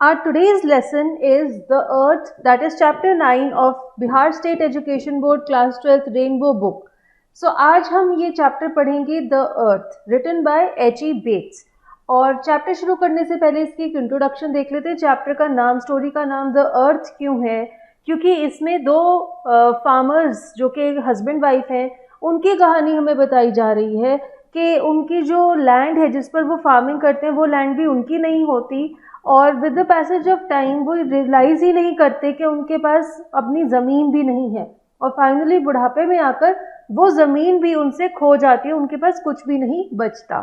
Our today's lesson is The Earth, that is chapter 9 of Bihar State Education Board class 12th Rainbow book. So आज हम ये chapter पढ़ेंगे The Earth, written by H.E. Bates. और chapter शुरू करने से पहले इसकी एक इंट्रोडक्शन देख लेते हैं. चैप्टर का नाम, स्टोरी का नाम द अर्थ क्यों है? क्योंकि इसमें दो फार्मर्स जो कि हस्बैंड वाइफ हैं, उनकी कहानी हमें बताई जा रही है कि उनकी जो लैंड है जिस पर वो फार्मिंग करते हैं वो लैंड भी उनकी नहीं होती, और with the passage of time वो रियलाइज़ ही नहीं करते कि उनके पास अपनी ज़मीन भी नहीं है, और फाइनली बुढ़ापे में आकर वो ज़मीन भी उनसे खो जाती है, उनके पास कुछ भी नहीं बचता.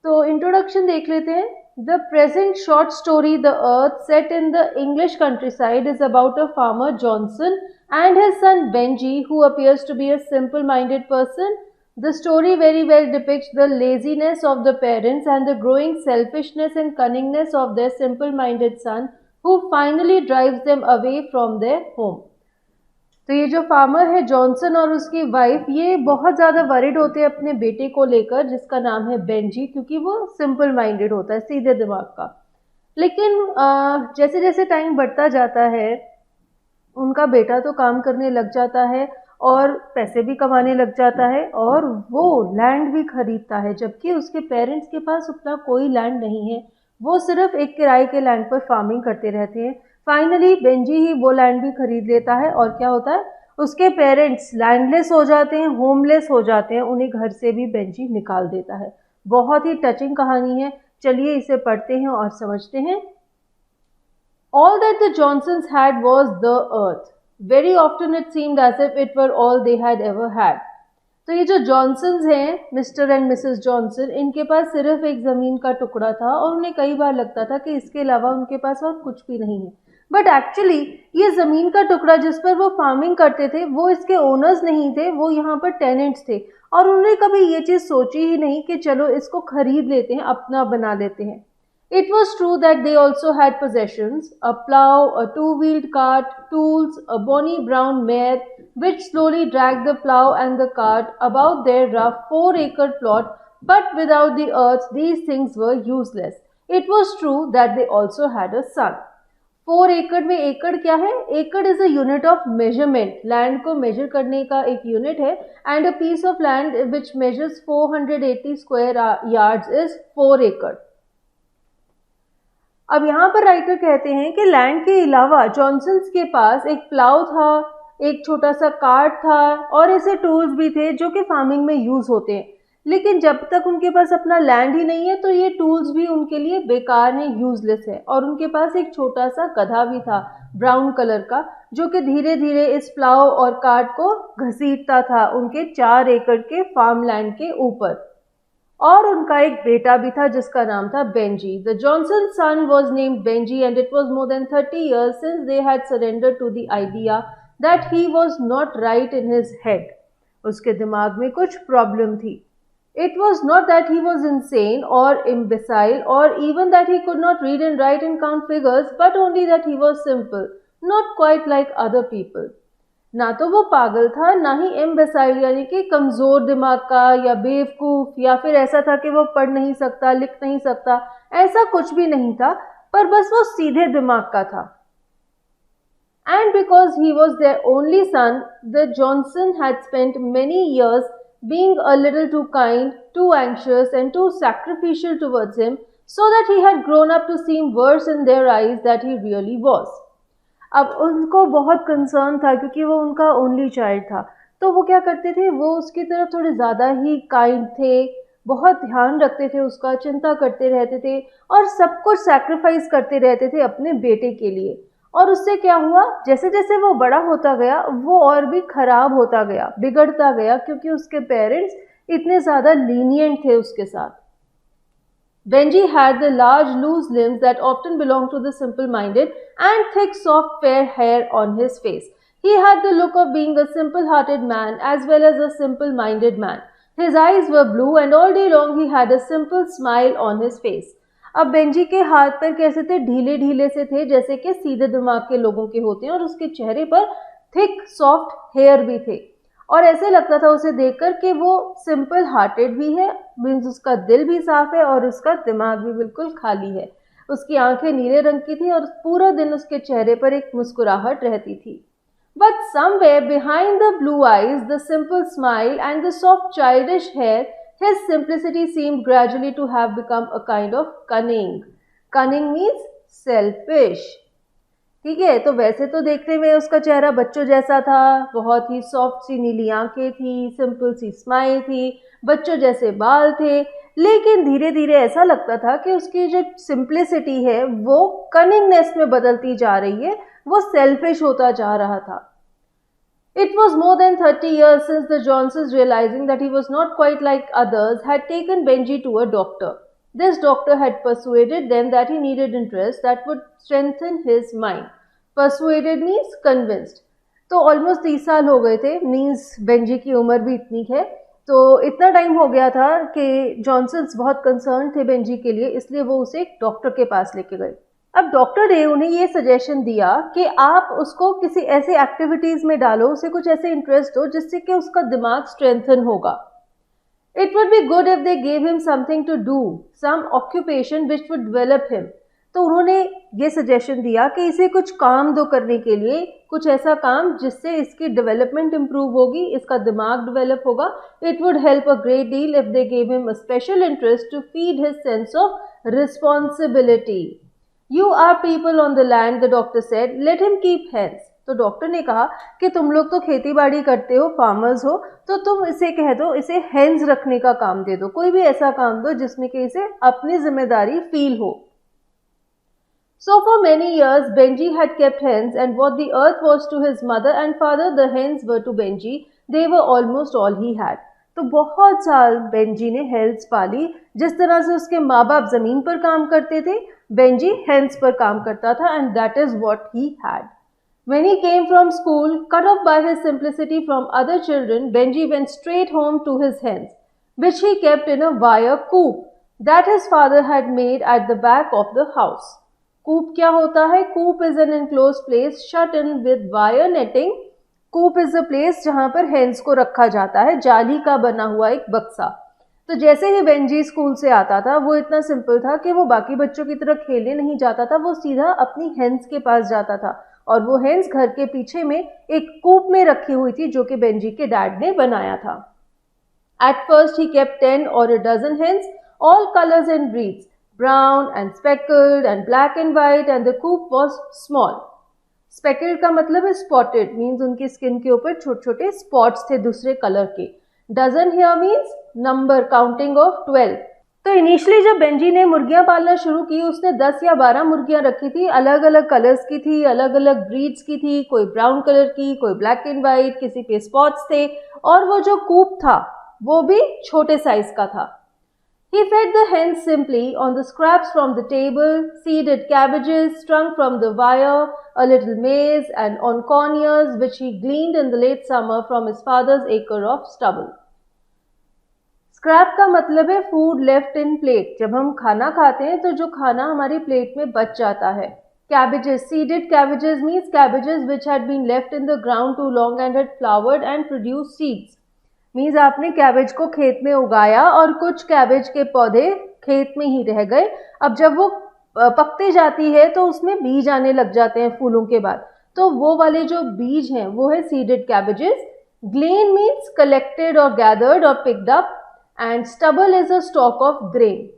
तो इंट्रोडक्शन देख लेते हैं. The present short story the earth set in the English countryside is about a farmer Johnson and his son Benji, who appears to be a simple-minded person. The story very well depicts the laziness of the parents and the growing selfishness and cunningness of their simple-minded son, who finally drives them away from their home. तो ये जो farmer है Johnson और उसकी wife, ये बहुत ज़्यादा worried होते हैं अपने बेटे को लेकर जिसका नाम है बेंजी, क्योंकि वो सिंपल माइंडेड होता है, सीधे दिमाग का. लेकिन जैसे जैसे टाइम बढ़ता जाता है उनका बेटा तो काम करने लग जाता है और पैसे भी कमाने लग जाता है और वो लैंड भी खरीदता है, जबकि उसके पेरेंट्स के पास उतना कोई लैंड नहीं है. वो सिर्फ एक किराए के लैंड पर फार्मिंग करते रहते हैं. फाइनली बेंजी ही वो लैंड भी खरीद लेता है और क्या होता है, उसके पेरेंट्स लैंडलेस हो जाते हैं, होमलेस हो जाते हैं, उन्हें घर से भी बेंजी निकाल देता है. बहुत ही टचिंग कहानी है. चलिए इसे पढ़ते हैं और समझते हैं. All that the Johnsons had was the earth. Very often it seemed as if it were all they had ever had. तो ये जो जॉनसन्स हैं, मिस्टर एंड मिसेस जॉनसन, इनके पास सिर्फ एक ज़मीन का टुकड़ा था और उन्हें कई बार लगता था कि इसके अलावा उनके पास और कुछ भी नहीं है. बट एक्चुअली ये ज़मीन का टुकड़ा जिस पर वो फार्मिंग करते थे वो इसके ओनर्स नहीं थे, वो यहाँ पर टेनेंट्स थे. और उन्होंने कभी ये चीज़ सोची ही नहीं कि चलो इसको खरीद लेते हैं, अपना बना लेते हैं. It was true that they also had possessions, a plow, a two-wheeled cart, tools, a bonny brown mare, which slowly dragged the plow and the cart about their rough 4-acre plot, but without the earth, these things were useless. It was true that they also had a son. 4 एकड़ में एकड़ क्या है? एकड़ is a unit of measurement. Land को major करने का एक यूनिट है. And a piece of land which measures 480 square yards is 4 acre. अब यहाँ पर राइटर कहते हैं कि लैंड के अलावा जॉनसन्स के पास एक प्लाउ था, एक छोटा सा कार्ट था और ऐसे टूल्स भी थे जो कि फार्मिंग में यूज़ होते हैं. लेकिन जब तक उनके पास अपना लैंड ही नहीं है तो ये टूल्स भी उनके लिए बेकार हैं, यूजलेस है. और उनके पास एक छोटा सा गधा भी था ब्राउन कलर का, जो कि धीरे धीरे इस प्लाउ और कार्ट को घसीटता था उनके 4 एकड़ के फार्म लैंड के ऊपर. और उनका एक बेटा भी था जिसका नाम था Benji. The Johnson son was named Benji and it was more than 30 years since they had surrendered to the idea that he was not right in his head. उसके दिमाग में कुछ प्रॉब्लम थी. It was not that he was insane or imbecile or even that he could not read and write and count figures, but only that he was simple, not quite like other people. ना तो वो पागल था, ना ही एम्बेसाइल यानी कि कमज़ोर दिमाग का या बेवकूफ़, या फिर ऐसा था कि वो पढ़ नहीं सकता, लिख नहीं सकता, ऐसा कुछ भी नहीं था, पर बस वो सीधे दिमाग का था. And because he was their only son, the Johnson had spent many years being a little too kind, too anxious and too sacrificial towards him, so that he had grown up to seem worse in their eyes than he really was. अब उनको बहुत concern था क्योंकि वो उनका only child था, तो वो क्या करते थे, वो उसकी तरफ थोड़े ज़्यादा ही काइंड थे, बहुत ध्यान रखते थे उसका, चिंता करते रहते थे और सब कुछ सैक्रिफाइस करते रहते थे अपने बेटे के लिए. और उससे क्या हुआ, जैसे जैसे वो बड़ा होता गया वो और भी ख़राब होता गया, बिगड़ता गया, क्योंकि उसके पेरेंट्स इतने ज़्यादा लीनियंट थे उसके साथ. Benji had the large loose limbs that often belong to the simple-minded and thick soft fair hair on his face. He had the look of being a simple-hearted man as well as a simple-minded man. His eyes were blue and all day long he had a simple smile on his face. अब Benji के हाथ पैर कैसे थे, ढीले ढीले से थे जैसे कि सीधे दिमाग के लोगों के होते हैं, और उसके चेहरे पर थिक सॉफ्ट हेयर भी थे. और ऐसे लगता था उसे देखकर कि वो सिंपल हार्टेड भी है, मीन्स उसका दिल भी साफ है और उसका दिमाग भी बिल्कुल खाली है. उसकी आंखें नीले रंग की थी और पूरा दिन उसके चेहरे पर एक मुस्कुराहट रहती थी। But somewhere behind the blue eyes, the simple smile and the soft childish hair, his simplicity seemed gradually to have become a kind of cunning. Cunning means selfish. ठीक है, तो वैसे तो देखने में उसका चेहरा बच्चों जैसा था, बहुत ही सॉफ्ट सी नीली आंखें थी, सिंपल सी स्माइल थी, बच्चों जैसे बाल थे, लेकिन धीरे धीरे ऐसा लगता था कि उसकी जो सिंप्लिसिटी है वो कनिंगनेस में बदलती जा रही है, वो सेल्फिश होता जा रहा था। It was more than 30 years since the Johnsons, realizing that he was not quite like others, had taken Benji to a doctor. This doctor had persuaded them that he needed interest that would strengthen his mind. Persuaded means convinced. तो almost 30 साल हो गए थे, means Benji की उम्र भी इतनी है, तो इतना टाइम हो गया था कि जॉनसन्स बहुत कंसर्न थे बेंजी के लिए, इसलिए वो उसे एक डॉक्टर के पास लेके गए। अब डॉक्टर ने उन्हें ये सजेशन दिया कि आप उसको किसी ऐसे एक्टिविटीज में डालो, उसे कुछ ऐसे इंटरेस्ट दो जिससे कि उसका दिमाग स्ट्रेंथन होगा। It would be good if they gave him something to do, some occupation which would develop him. तो उन्होंने ये सजेशन दिया कि इसे कुछ काम दो करने के लिए, कुछ ऐसा काम जिससे इसकी डेवलपमेंट इंप्रूव होगी, इसका दिमाग डेवलप होगा। It would help a great deal if they gave him a special interest to feed his sense of responsibility. You are people on the land, the doctor said. Let him keep hens. तो doctor ने कहा कि तुम लोग तो खेती बाड़ी करते हो, फार्मर्स हो, तो तुम इसे कह दो, इसे हेन्स रखने का काम दे दो, कोई भी ऐसा काम दो जिसमें कि इसे अपनी जिम्मेदारी फील हो। So for many years, Benji had kept hens, and what the earth was to his mother and father, the hens were to Benji. They were almost all he had. तो बहुत साल बेंजी ने hence पाली। जिस तरह से उसके माँ बाप जमीन पर काम करते थे, बेंजी हेन्स पर काम करता था, and that is what he had. When he came from school, cut off by his simplicity from other children, Benji went straight home to his hens, which he kept in a wire coop that his father had made at the back of the house. Coop क्या होता है? Coop is an enclosed place shut in with wire netting. Coop is a place जहां पर hence को रखा जाता है, जाली का बना हुआ एक बक्सा। तो जैसे ही बेंजी स्कूल से आता था, वो इतना सिंपल था कि वो बाकी बच्चों की तरह खेलने नहीं जाता था, वो सीधा अपनी हेन्स के पास जाता था, और वो हेन्स घर के पीछे में एक कूप में रखी हुई थी जो कि बेंजी के डैड ने बनाया था। At first he kept 10 or a dozen hens, all colors and breeds, brown and speckled and black and white, and the coop was small. Speckled का मतलब है स्पॉटेड, मीन्स उनकी स्किन के ऊपर छोटे छोटे स्पॉट्स थे दूसरे कलर के। Dozen here means number, counting of 12। तो इनिशियली जब बेंजी ने मुर्गियां पालना शुरू की, उसने 10 या 12 मुर्गियां रखी थी, अलग अलग कलर्स की थी, अलग अलग ब्रीड्स की थी, कोई ब्राउन कलर की, कोई ब्लैक एंड वाइट, किसी पे स्पॉट्स थे, और वो जो कूप था वो भी छोटे साइज का था। He fed the hens simply on the scraps from the table, seeded cabbages strung from the wire, a little maize, and on corn ears which he gleaned in the late summer from his father's acre of stubble. Scrap का मतलब है food left in plate. जब हम खाना खाते हैं तो जो खाना हमारी प्लेट में बच जाता है। Cabbages, seeded cabbages means cabbages which had been left in the ground too long and had flowered and produced seeds. Means आपने कैबेज को खेत में उगाया और कुछ कैबेज के पौधे खेत में ही रह गए। अब जब वो पकते जाती है तो उसमें बीज आने लग जाते हैं फूलों के बाद, तो वो वाले जो बीज हैं वो है seeded cabbages. Glenn means collected और गैदर्ड और picked up, and stubble is a stock of grain.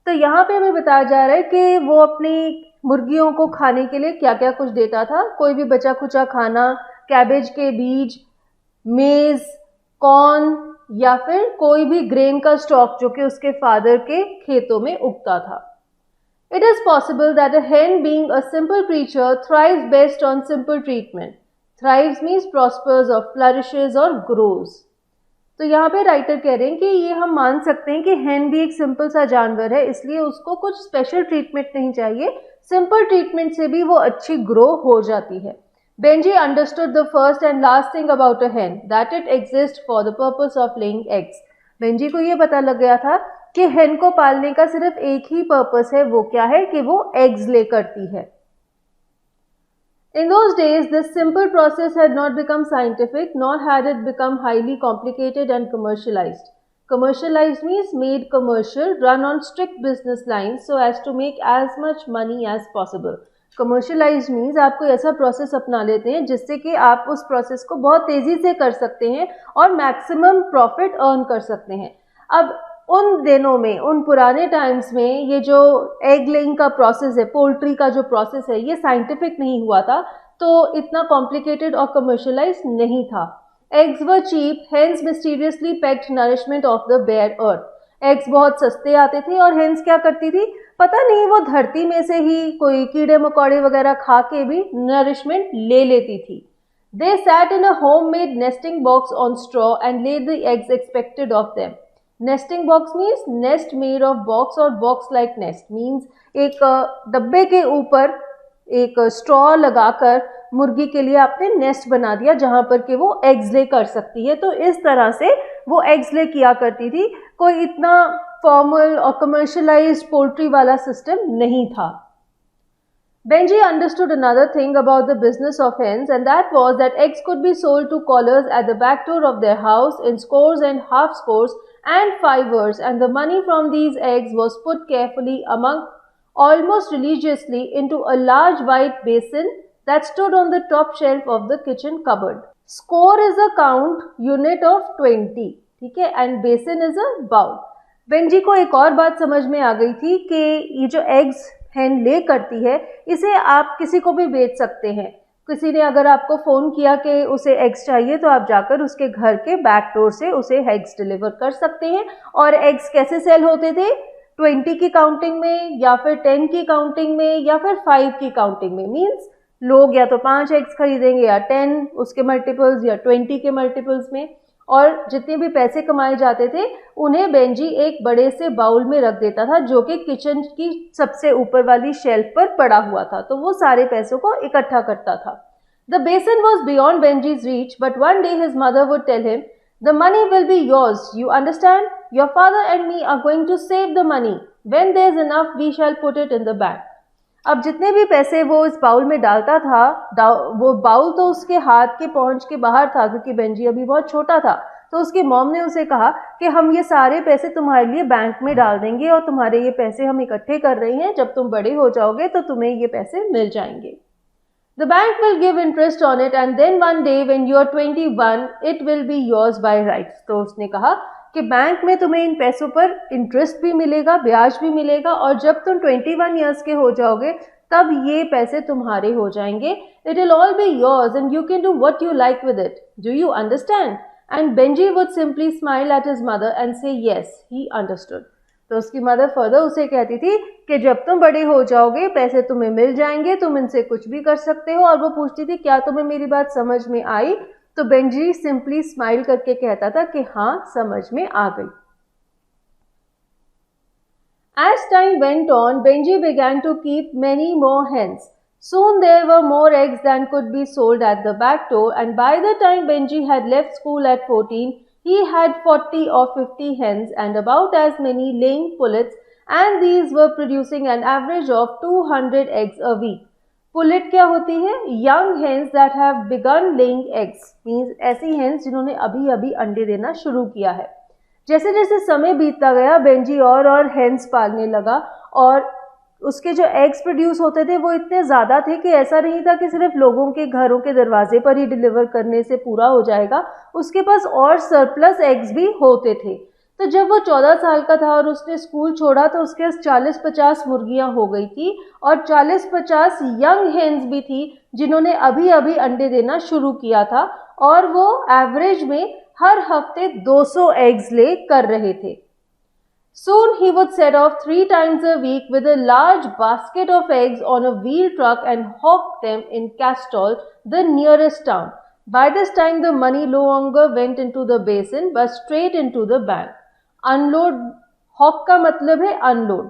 तो यहाँ पे हमें बताया जा रहा है कि वो अपनी मुर्गियों को खाने के लिए क्या क्या कुछ देता था। कोई भी बचा खुचा खाना, कैबेज के बीज, मेज, कॉर्न, या फिर कोई भी ग्रेन का स्टॉक जो कि उसके फादर के खेतों में उगता था। It is possible that a hen, being a simple creature, thrives best on simple treatment. Thrives means prospers or flourishes or grows. तो यहाँ पे राइटर कह रहे हैं कि ये हम मान सकते हैं कि hen भी एक सिंपल सा जानवर है, इसलिए उसको कुछ स्पेशल ट्रीटमेंट नहीं चाहिए, सिंपल ट्रीटमेंट से भी वो अच्छी ग्रो हो जाती है। Benji understood the first and last thing about a hen, that it exists for the purpose of laying eggs. Benji को ये पता लग गया था कि hen को पालने का सिर्फ एक ही पर्पस है, वो क्या है कि वो eggs ले करती है। In those days, this simple process had not become scientific, nor had it become highly complicated and commercialized. Commercialized means made commercial, run on strict business lines so as to make as much money as possible. Commercialized means आप कोई ऐसा process अपना लेते हैं जिससे कि आप उस प्रोसेस को बहुत तेज़ी से कर सकते हैं और मैक्सिमम प्रॉफिट अर्न कर सकते हैं. अब उन दिनों में, उन पुराने टाइम्स में ये जो एग लेइंग का प्रोसेस है, पोल्ट्री का जो प्रोसेस है, ये साइंटिफिक नहीं हुआ था, तो इतना कॉम्प्लिकेटेड और कमर्शलाइज नहीं था. Eggs were cheap, hence mysteriously pegged nourishment of the bare earth. Eggs बहुत सस्ते आते थे और hens क्या करती थी, पता नहीं वो धरती में से ही कोई कीड़े मकोड़े वगैरह खा के भी nourishment ले लेती थी. They sat in a homemade nesting box on straw and laid the eggs expected of them. Nesting box means nest made of box or box like nest means एक डब्बे के ऊपर एक straw लगाकर मुर्गी के लिए आपने नेस्ट बना दिया जहां पर कि वो एग्स ले कर सकती है. तो इस तरह से वो एग्स ले किया करती थी. कोई इतना फॉर्मल और कमर्शलाइज्ड पोल्ट्री वाला सिस्टम नहीं था. Benji understood another thing about the business of hens, and that was that eggs could be sold to callers at the back door of their house in scores and half scores and fivers, and the money from these eggs was put carefully among almost religiously into a large white basin that stood on the top shelf of the kitchen cupboard. Score is a count unit of 20, ठीक है, and basin is a bowl. Benji को एक और बात समझ में आ गई थी कि ये जो एग्स हैन ले करती है, इसे आप किसी को भी बेच सकते हैं. किसी ने अगर आपको फ़ोन किया कि उसे एग्स चाहिए तो आप जाकर उसके घर के बैक डोर से उसे एग्स डिलीवर कर सकते हैं. और एग्स कैसे सेल होते थे, 20 की काउंटिंग में या फिर 10 की काउंटिंग में या फिर 5 की काउंटिंग में. मीन्स लोग या तो 5 एग्स खरीदेंगे या 10 उसके मल्टीपल्स या 20 के मल्टीपल्स में. और जितने भी पैसे कमाए जाते थे उन्हें बेंजी एक बड़े से बाउल में रख देता था जो कि किचन की सबसे ऊपर वाली शेल्फ पर पड़ा हुआ था. तो वो सारे पैसों को इकट्ठा करता था. The basin was beyond Benji's reach, but one day his mother would tell him, the money will be yours, you understand, your father and me are going to save the money, when there is enough we shall put it in the bank. अब जितने भी पैसे वो इस bowl में डालता था, वो बाउल तो उसके हाथ के पहुंच के बाहर था क्योंकि बेंजी अभी बहुत छोटा था. तो उसकी मॉम ने उसे कहा कि हम ये सारे पैसे तुम्हारे लिए बैंक में डाल देंगे और तुम्हारे ये पैसे हम इकट्ठे कर रहे हैं, जब तुम बड़े हो जाओगे तो तुम्हें ये पैसे मिल जाएंगे. The bank will give interest on it and then one day when you are 21 it will be yours by rights. तो उसने कहा कि बैंक में तुम्हें इन पैसों पर इंटरेस्ट भी मिलेगा, ब्याज भी मिलेगा, और जब तुम 21 ईयर्स के हो जाओगे तब ये पैसे तुम्हारे हो जाएंगे. It will all be yours and you can do what you like with it. Do you understand? And Benji would simply smile at his mother and से येस, ही अंडरस्टूड. तो उसकी मदर फर्दर उसे कहती थी कि जब तुम बड़े हो जाओगे पैसे तुम्हें मिल जाएंगे, तुम इनसे कुछ भी कर सकते हो. और वो पूछती थी क्या तुम्हें मेरी बात समझ में आई? तो बेंजी सिंपली स्माइल करके कहता था कि हाँ, समझ में आ गई. As time went on, Benji began to keep many more hens. Soon there were more eggs than could be sold at the back door, and by the time Benji had left school at 14, he had 40 or 50 hens and about as many laying pullets, and these were producing an average of 200 eggs a week. Pullet क्या होती है? Young hens that have begun laying eggs. Means ऐसी hens जिन्होंने अभी अभी अंडे देना शुरू किया है. जैसे जैसे समय बीतता गया बेंजी और हेन्स पालने लगा और उसके जो एग्स प्रोड्यूस होते थे वो इतने ज़्यादा थे कि ऐसा नहीं था कि सिर्फ लोगों के घरों के दरवाजे पर ही डिलीवर करने से पूरा हो जाएगा. उसके पास और सरप्लस एग्स भी होते थे. तो जब वो 14 साल का था और उसने स्कूल छोड़ा तो उसके पास 40-50 मुर्गियाँ हो गई थी और 40-50 यंग हेन्स भी थी जिन्होंने अभी अभी अंडे देना शुरू किया था. और वो एवरेज में हर हफ्ते 200 एग्स ले कर रहे थे. Soon he would set off 3 times a week with a large basket of eggs on a wheel truck and hawk them in Castell, the nearest town. By this time the money no longer went into the basin but straight into the bank. Unload, hawk का मतलब है unload.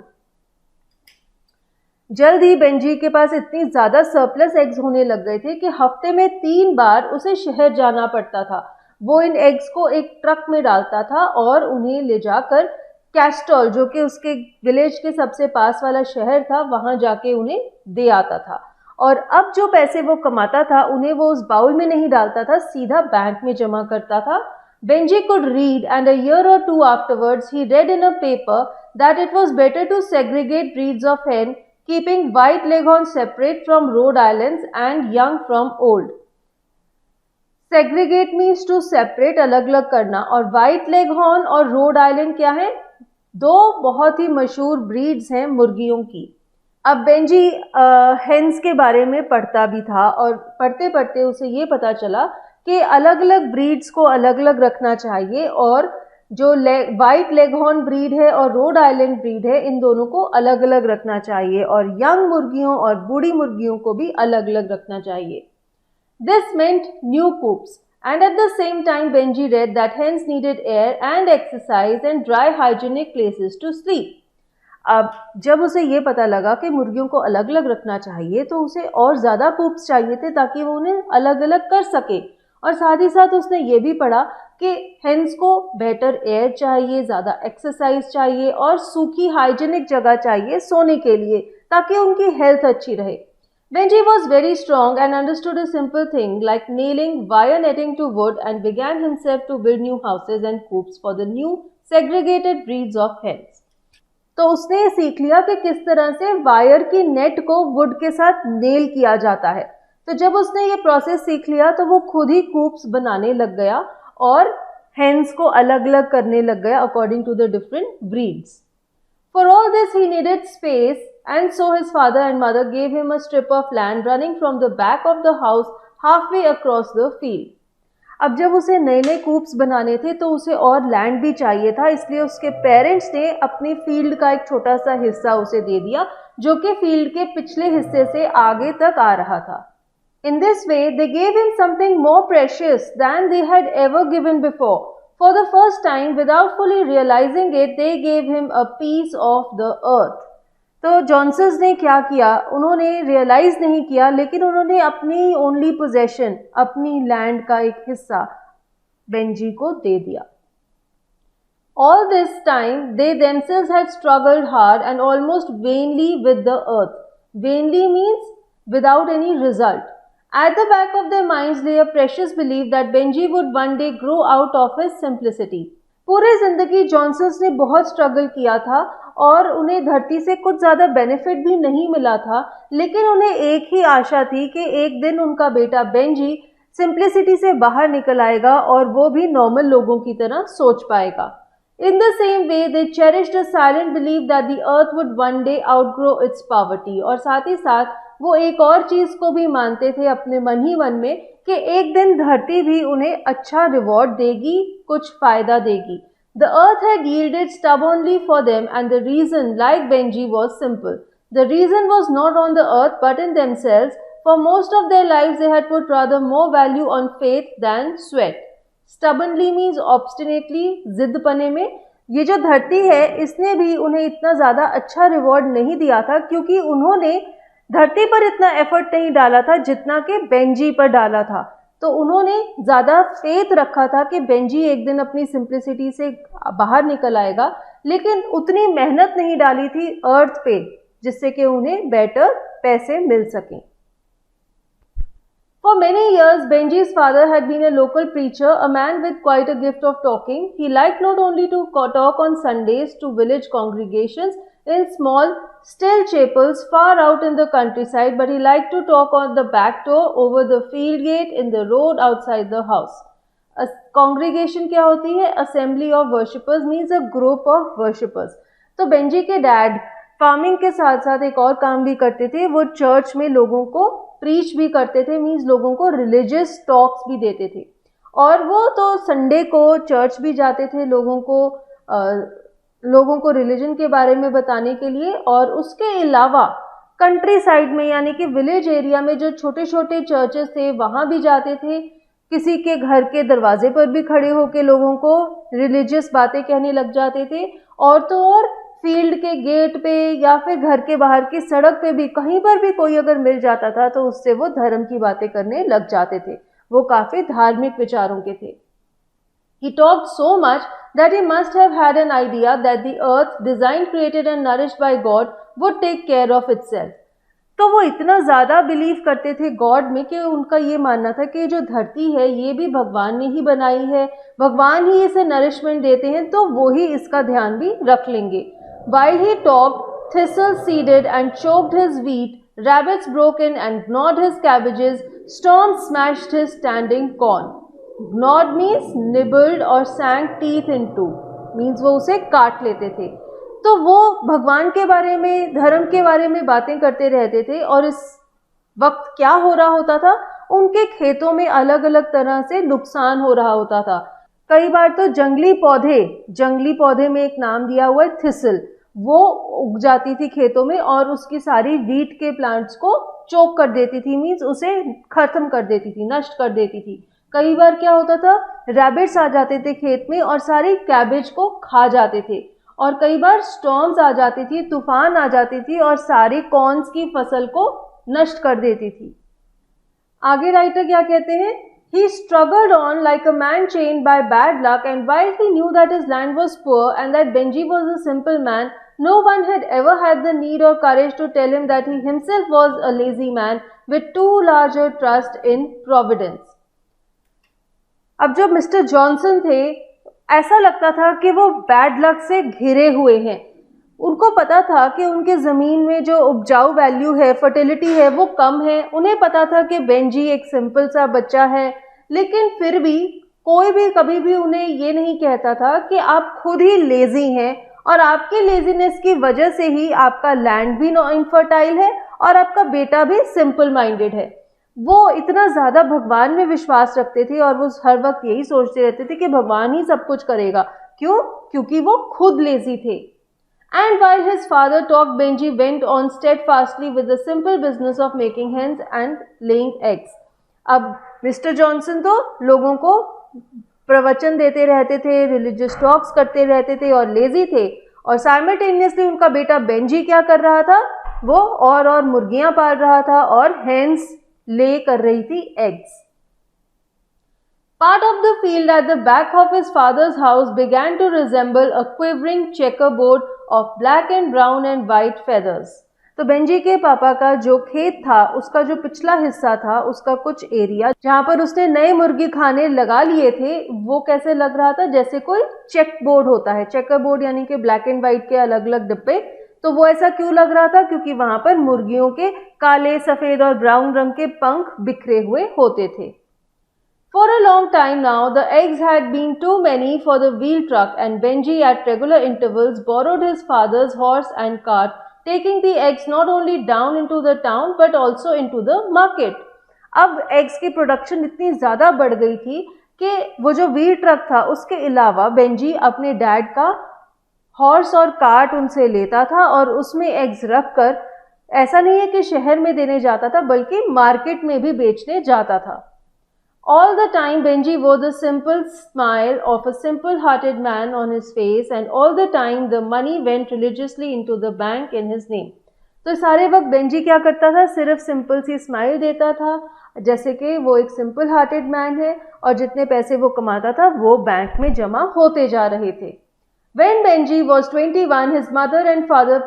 जल्द ही Benji के पास इतनी ज़्यादा surplus eggs होने लग गए थे कि हफ्ते में 3 बार उसे शहर जाना पड़ता था. वो इन एग्स को एक ट्रक में डालता था और उन्हें ले जाकर कैस्टल, जो कि उसके विलेज के सबसे पास वाला शहर था, वहाँ जाके उन्हें दे आता था. और अब जो पैसे वो कमाता था उन्हें वो उस बाउल में नहीं डालता था, सीधा बैंक में जमा करता था. Benji could read, and a year or two afterwards he read in a paper that it was better to segregate breeds of hen, keeping white leghorn separate from Rhode Islands and young from old. Segregate means to separate, अलग अलग करना, और white leghorn और Rhode Island क्या है? दो बहुत ही मशहूर ब्रीड्स हैं मुर्गियों की। अब बेंजी हेन्स के बारे में पढ़ता भी था और पढ़ते पढ़ते उसे ये पता चला कि अलग अलग ब्रीड्स को अलग अलग रखना चाहिए और जो व्हाइट लेगहॉर्न ब्रीड है और रोड आइलैंड ब्रीड है इन दोनों को अलग अलग रखना चाहिए और यंग मुर्गियों और बूढ़ी मुर्गियों को भी अलग अलग रखना चाहिए। This meant new coops, and at the same time Benji read that hens needed air and exercise and dry hygienic places to sleep. अब जब उसे ये पता लगा कि मुर्गियों को अलग अलग रखना चाहिए तो उसे और ज़्यादा कूप्स चाहिए थे ताकि वो उन्हें अलग अलग कर सके, और साथ ही साथ उसने ये भी पढ़ा कि हेन्स को बेटर एयर चाहिए, ज़्यादा एक्सरसाइज चाहिए और सूखी हाइजीनिक जगह चाहिए सोने के लिए ताकि उनकी हेल्थ अच्छी रहे। Benji was very strong and understood a simple thing like nailing wire netting to wood and began himself to build new houses and coops for the new segregated breeds of hens. तो उसने सीख लिया कि किस तरह से wire की net को वुड के साथ नेल किया जाता है। तो जब उसने ये प्रोसेस सीख लिया तो वो खुद ही कूप्स बनाने लग गया और हेन्स को अलग अलग करने लग गया according to the different breeds. For all this he needed space, and so his father and mother gave him a strip of land running from the back of the house halfway across the field. अब जब उसे नए नए कूप्स बनाने थे तो उसे और लैंड भी चाहिए था, इसलिए उसके पेरेंट्स ने अपनी फील्ड का एक छोटा सा हिस्सा उसे दे दिया जो कि फील्ड के पिछले हिस्से से आगे तक आ रहा था। In this way they gave him something more precious than they had ever given before. For the first time, without fully realizing it, they gave him a piece of the earth. तो Johnson's ने क्या किया, उन्होंने realise नहीं किया लेकिन उन्होंने अपनी ओनली पोजेशन, अपनी लैंड का एक हिस्सा बेंजी को दे दिया। All this time, they themselves had struggled hard and almost vainly with the earth. Vainly means without any result. At the back of their minds lay a precious belief that Benji would one day grow out of his simplicity. पूरे जिंदगी Johnson's ने बहुत struggle किया था और उन्हें धरती से कुछ ज़्यादा बेनिफिट भी नहीं मिला था, लेकिन उन्हें एक ही आशा थी कि एक दिन उनका बेटा बेंजी सिंप्लिसिटी से बाहर निकल आएगा और वो भी नॉर्मल लोगों की तरह सोच पाएगा। In the same way, they cherished a silent belief that the earth would one day outgrow its poverty. और साथ ही साथ वो एक और चीज़ को भी मानते थे अपने मन ही मन में कि एक दिन धरती भी उन्हें अच्छा रिवॉर्ड देगी, कुछ फ़ायदा देगी। The earth had yielded stubbornly for them, and the reason, like Benji, was simple. The reason was not on the earth but in themselves. For most of their lives they had put rather more value on faith than sweat. Stubbornly means obstinately, जिद पने में। ये जो धरती है इसने भी उन्हें इतना ज़्यादा अच्छा रिवॉर्ड नहीं दिया था क्योंकि उन्होंने धरती पर इतना एफर्ट नहीं डाला था जितना कि बेंजी पर डाला था। तो उन्होंने ज़्यादा फेथ रखा था कि बेंजी एक दिन अपनी सिंप्लिसिटी से बाहर निकल आएगा, लेकिन उतनी मेहनत नहीं डाली थी अर्थ पे जिससे कि उन्हें बेटर पैसे मिल सकें। For many years, Benji's father had been a local preacher, a man with quite a gift of talking. He liked not only to talk on Sundays to village congregations in small, still chapels far out in the countryside, but he liked to talk on the back door, over the field gate, in the road outside the house. A congregation क्या होती है? Assembly of worshippers means a group of worshippers. तो Benji के dad farming के साथ साथ एक और काम भी करते थे, वो चर्च में लोगों को प्रीच भी करते थे, मीन्स लोगों को रिलीजियस टॉक्स भी देते थे। और वो तो संडे को चर्च भी जाते थे लोगों को रिलीजन के बारे में बताने के लिए, और उसके अलावा कंट्री साइड में यानी कि विलेज एरिया में जो छोटे छोटे चर्चेस थे वहाँ भी जाते थे। किसी के घर के दरवाजे पर भी खड़े होकर लोगों को रिलीजियस बातें कहने लग जाते थे, और तो और फील्ड के गेट पे या फिर घर के बाहर की सड़क पे भी कहीं पर भी कोई अगर मिल जाता था तो उससे वो धर्म की बातें करने लग जाते थे। वो काफ़ी धार्मिक विचारों के थे। He talked so much that he must have had an idea that the earth, designed, created and nourished by God, would take care of itself. तो वो इतना ज़्यादा बिलीव करते थे गॉड में कि उनका ये मानना था कि जो धरती है ये भी भगवान ने ही बनाई है, भगवान ही इसे नरिशमेंट देते हैं, तो वो ही इसका ध्यान भी रख लेंगे. While he talked, thistles seeded and choked his wheat, rabbits broke in and gnawed his cabbages, storms smashed his standing corn. Gnawed means nibbled or sank teeth into, means वो उसे काट लेते थे. तो वो भगवान के बारे में, धर्म के बारे में बातें करते रहते थे, और इस वक्त क्या हो रहा होता था, उनके खेतों में अलग अलग तरह से नुकसान हो रहा होता था. कई बार तो जंगली पौधे में एक नाम दिया हुआ है थिसल, वो उग जाती थी खेतों में और उसकी सारी वीट के प्लांट्स को चोक कर देती थी, मीन्स उसे खत्म कर देती थी, नष्ट कर देती थी. कई बार क्या होता था, रैबिट्स आ जाते थे खेत में और सारी कैबेज को खा जाते थे. और कई बार स्टॉर्म्स आ जाती थी, तूफान आ जाती थी और सारी कॉर्न्स की फसल को नष्ट कर देती थी. आगे राइटर क्या कहते हैं, He struggled on like a man chained by bad luck, and while he knew that his land was poor and that Benji was a simple man, no one had ever had the need or courage to tell him that he himself was a lazy man with too large a trust in providence. अब जब mister Johnson थे, ऐसा लगता था कि वो bad luck से घिरे हुए हैं. उनको पता था कि उनके ज़मीन में जो उपजाऊ वैल्यू है, फर्टिलिटी है, वो कम है. उन्हें पता था कि बेंजी एक सिंपल सा बच्चा है, लेकिन फिर भी कोई भी कभी भी उन्हें ये नहीं कहता था कि आप खुद ही लेज़ी हैं और आपकी लेज़ीनेस की वजह से ही आपका लैंड भी इनफर्टाइल है और आपका बेटा भी सिंपल माइंडेड है. वो इतना ज़्यादा भगवान में विश्वास रखते थे और वो हर वक्त यही सोचते रहते थे कि भगवान ही सब कुछ करेगा. क्यों? क्योंकि वो खुद लेज़ी थे. And while his father talked, Benji went on steadfastly with the simple business of making hens and laying eggs. अब मिस्टर जॉनसन तो लोगों को प्रवचन देते रहते थे, रिलीजियस टॉक्स करते रहते थे और लेजी थे, और साइमल्टेनियसली उनका बेटा बेंजी क्या कर रहा था, वो और मुर्गियां पाल रहा था और हेन्स ले कर रही थी eggs. Part of the field at the back of his father's house began to resemble a quivering checkerboard of black and brown and white feathers. तो बेंजी के पापा का जो खेत था, उसका जो पिछला हिस्सा था, उसका कुछ एरिया जहाँ पर उसने नए मुर्गी खाने लगा लिए थे, वो कैसे लग रहा था, जैसे कोई चेक बोर्ड होता है. चेकर बोर्ड यानी कि ब्लैक एंड व्हाइट के अलग अलग डिब्बे. तो वो ऐसा क्यों लग रहा था, क्योंकि वहां पर मुर्गियों के काले, सफेद और ब्राउन रंग के पंख बिखरे हुए होते थे. For a long time now, the eggs had been too many for the wheel truck, and Benji at regular intervals borrowed his father's horse and cart, taking the eggs not only down into the town but also into the market. अब eggs की production इतनी ज़्यादा बढ़ गई थी कि वो जो व्हील ट्रक था, उसके अलावा बेंजी अपने डैड का हॉर्स और कार्ट उनसे लेता था और उसमें एग्स रख कर, ऐसा नहीं है कि शहर में देने जाता था, बल्कि मार्केट में भी बेचने जाता था. All the time Benji wore the simple smile of a simple-hearted man on his face, and all the time the money went religiously into the bank in his name. तो सारे वक्त बेंजी क्या करता था, सिर्फ सिंपल सी smile देता था, जैसे कि वो एक सिंपल हार्टेड मैन है, और जितने पैसे वो कमाता था वो बैंक में जमा होते जा रहे थे. When Benji was 21, his mother and father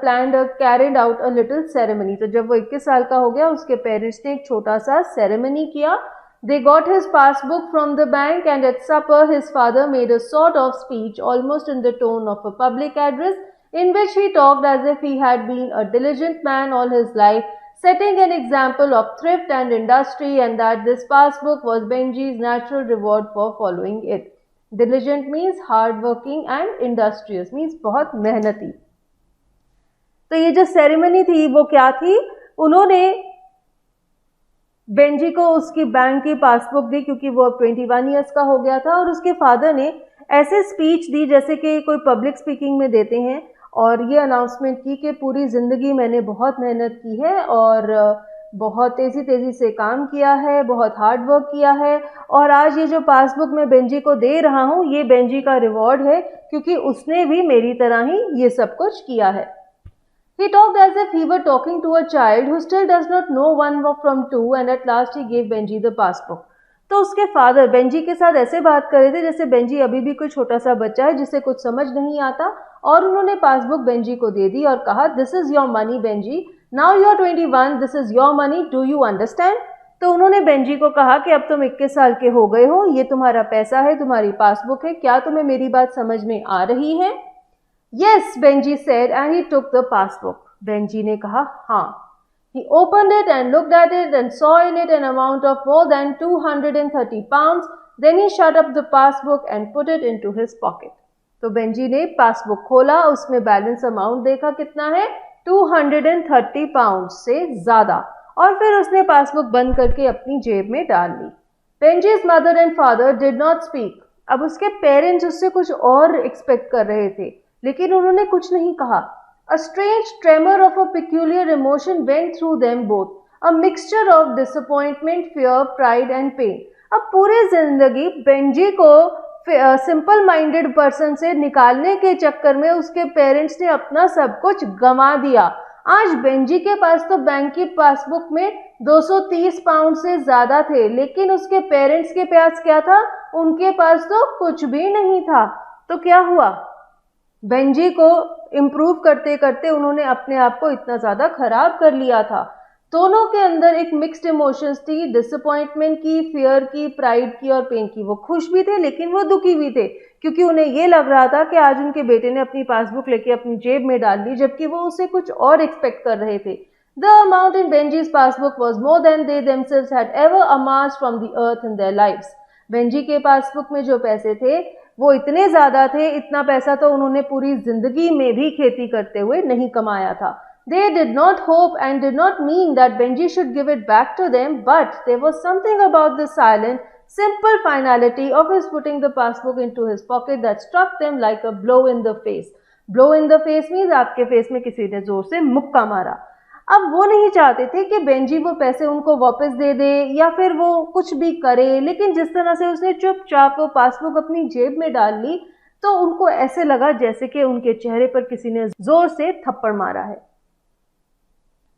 carried out a little ceremony. तो जब वो 21 साल का हो गया, उसके पेरेंट्स ने एक छोटा सा सेरेमनी किया. They got his passbook from the bank, and at supper his father made a sort of speech, almost in the tone of a public address, in which he talked as if he had been a diligent man all his life, setting an example of thrift and industry, and that this passbook was Benji's natural reward for following it. Diligent means hardworking and industrious means बहुत मेहनती. तो ये जो ceremony थी वो क्या थी, उन्होंने बेंजी को उसकी बैंक की पासबुक दी, क्योंकि वो अब 21 ईयर्स का हो गया था, और उसके फादर ने ऐसे स्पीच दी जैसे कि कोई पब्लिक स्पीकिंग में देते हैं, और ये अनाउंसमेंट की कि पूरी ज़िंदगी मैंने बहुत मेहनत की है और बहुत तेज़ी से काम किया है, बहुत हार्ड वर्क किया है, और आज ये जो पासबुक मैं बेंजी को दे रहा हूँ, ये बेंजी का रिवॉर्ड है, क्योंकि उसने भी मेरी तरह ही ये सब कुछ किया है. He talked as if he were talking to a child who still does not know one from two, and at last he gave Benji the passbook. तो उसके फादर बेंजी के साथ ऐसे बात कर रहे थे जैसे बेंजी अभी भी कोई छोटा सा बच्चा है जिसे कुछ समझ नहीं आता, और उन्होंने पासबुक बेंजी को दे दी और कहा, this is your money Benji, now you are 21, this is your money, do you understand? तो उन्होंने बेंजी को कहा कि अब तुम 21 साल के हो गए हो, ये तुम्हारा पैसा है, तुम्हारी पासबुक है, क्या तुम्हें मेरी बात समझ में आ रही है? Yes, Benji said, and he took the passbook. Benji ने कहा हाँ. He opened it and looked at it and saw in it an amount of more than 230 pounds. Then he shut up the passbook and put it into his pocket. तो Benji ने passbook खोला, उसमें balance amount देखा कितना है, 230 pound से ज्यादा, और फिर उसने पासबुक बंद करके अपनी जेब में डाल ली. Benji's mother and father did not speak. अब उसके पेरेंट्स उससे कुछ और एक्सपेक्ट कर रहे थे, लेकिन उन्होंने कुछ नहीं कहा. A strange tremor of a peculiar emotion went through them both, a mixture of disappointment, fear, pride and pain. अब पूरी जिंदगी बेंजी को सिंपल माइंडेड पर्सन से निकालने के चक्कर में उसके पेरेंट्स ने अपना सब कुछ गंवा दिया. आज बेंजी के पास तो बैंक की पासबुक में 230 पाउंड से ज्यादा थे, लेकिन उसके पेरेंट्स के पास क्या था? उनके पास तो कुछ भी नहीं था. तो क्या हुआ? बेंजी को इम्प्रूव करते करते उन्होंने अपने आप को इतना ज़्यादा खराब कर लिया था. दोनों के अंदर एक मिक्स्ड इमोशंस थी, डिसअपॉइंटमेंट की, फियर की, प्राइड की और पेन की. वो खुश भी थे लेकिन वो दुखी भी थे, क्योंकि उन्हें ये लग रहा था कि आज उनके बेटे ने अपनी पासबुक लेके अपनी जेब में डाल ली, जबकि वो उसे कुछ और एक्सपेक्ट कर रहे थे. The amount in Benji's passbook was more than they themselves had ever amassed from the earth in their lives. Benji के पासबुक में जो पैसे थे वो इतने ज्यादा थे, इतना पैसा तो उन्होंने पूरी जिंदगी में भी खेती करते हुए नहीं कमाया था. They did not hope and did not mean that Benji should give it back to them, but there was something about the silent, simple finality of his putting the passbook into his pocket that struck them like a blow in the face. Blow in the face means आपके face में किसी ने जोर से मुक्का मारा. अब वो नहीं चाहते थे कि बेंजी वो पैसे उनको वापस दे दे या फिर वो कुछ भी करे, लेकिन जिस तरह से उसने चुपचाप वो पासबुक अपनी जेब में डाल ली, तो उनको ऐसे लगा जैसे कि उनके चेहरे पर किसी ने जोर से थप्पड़ मारा है.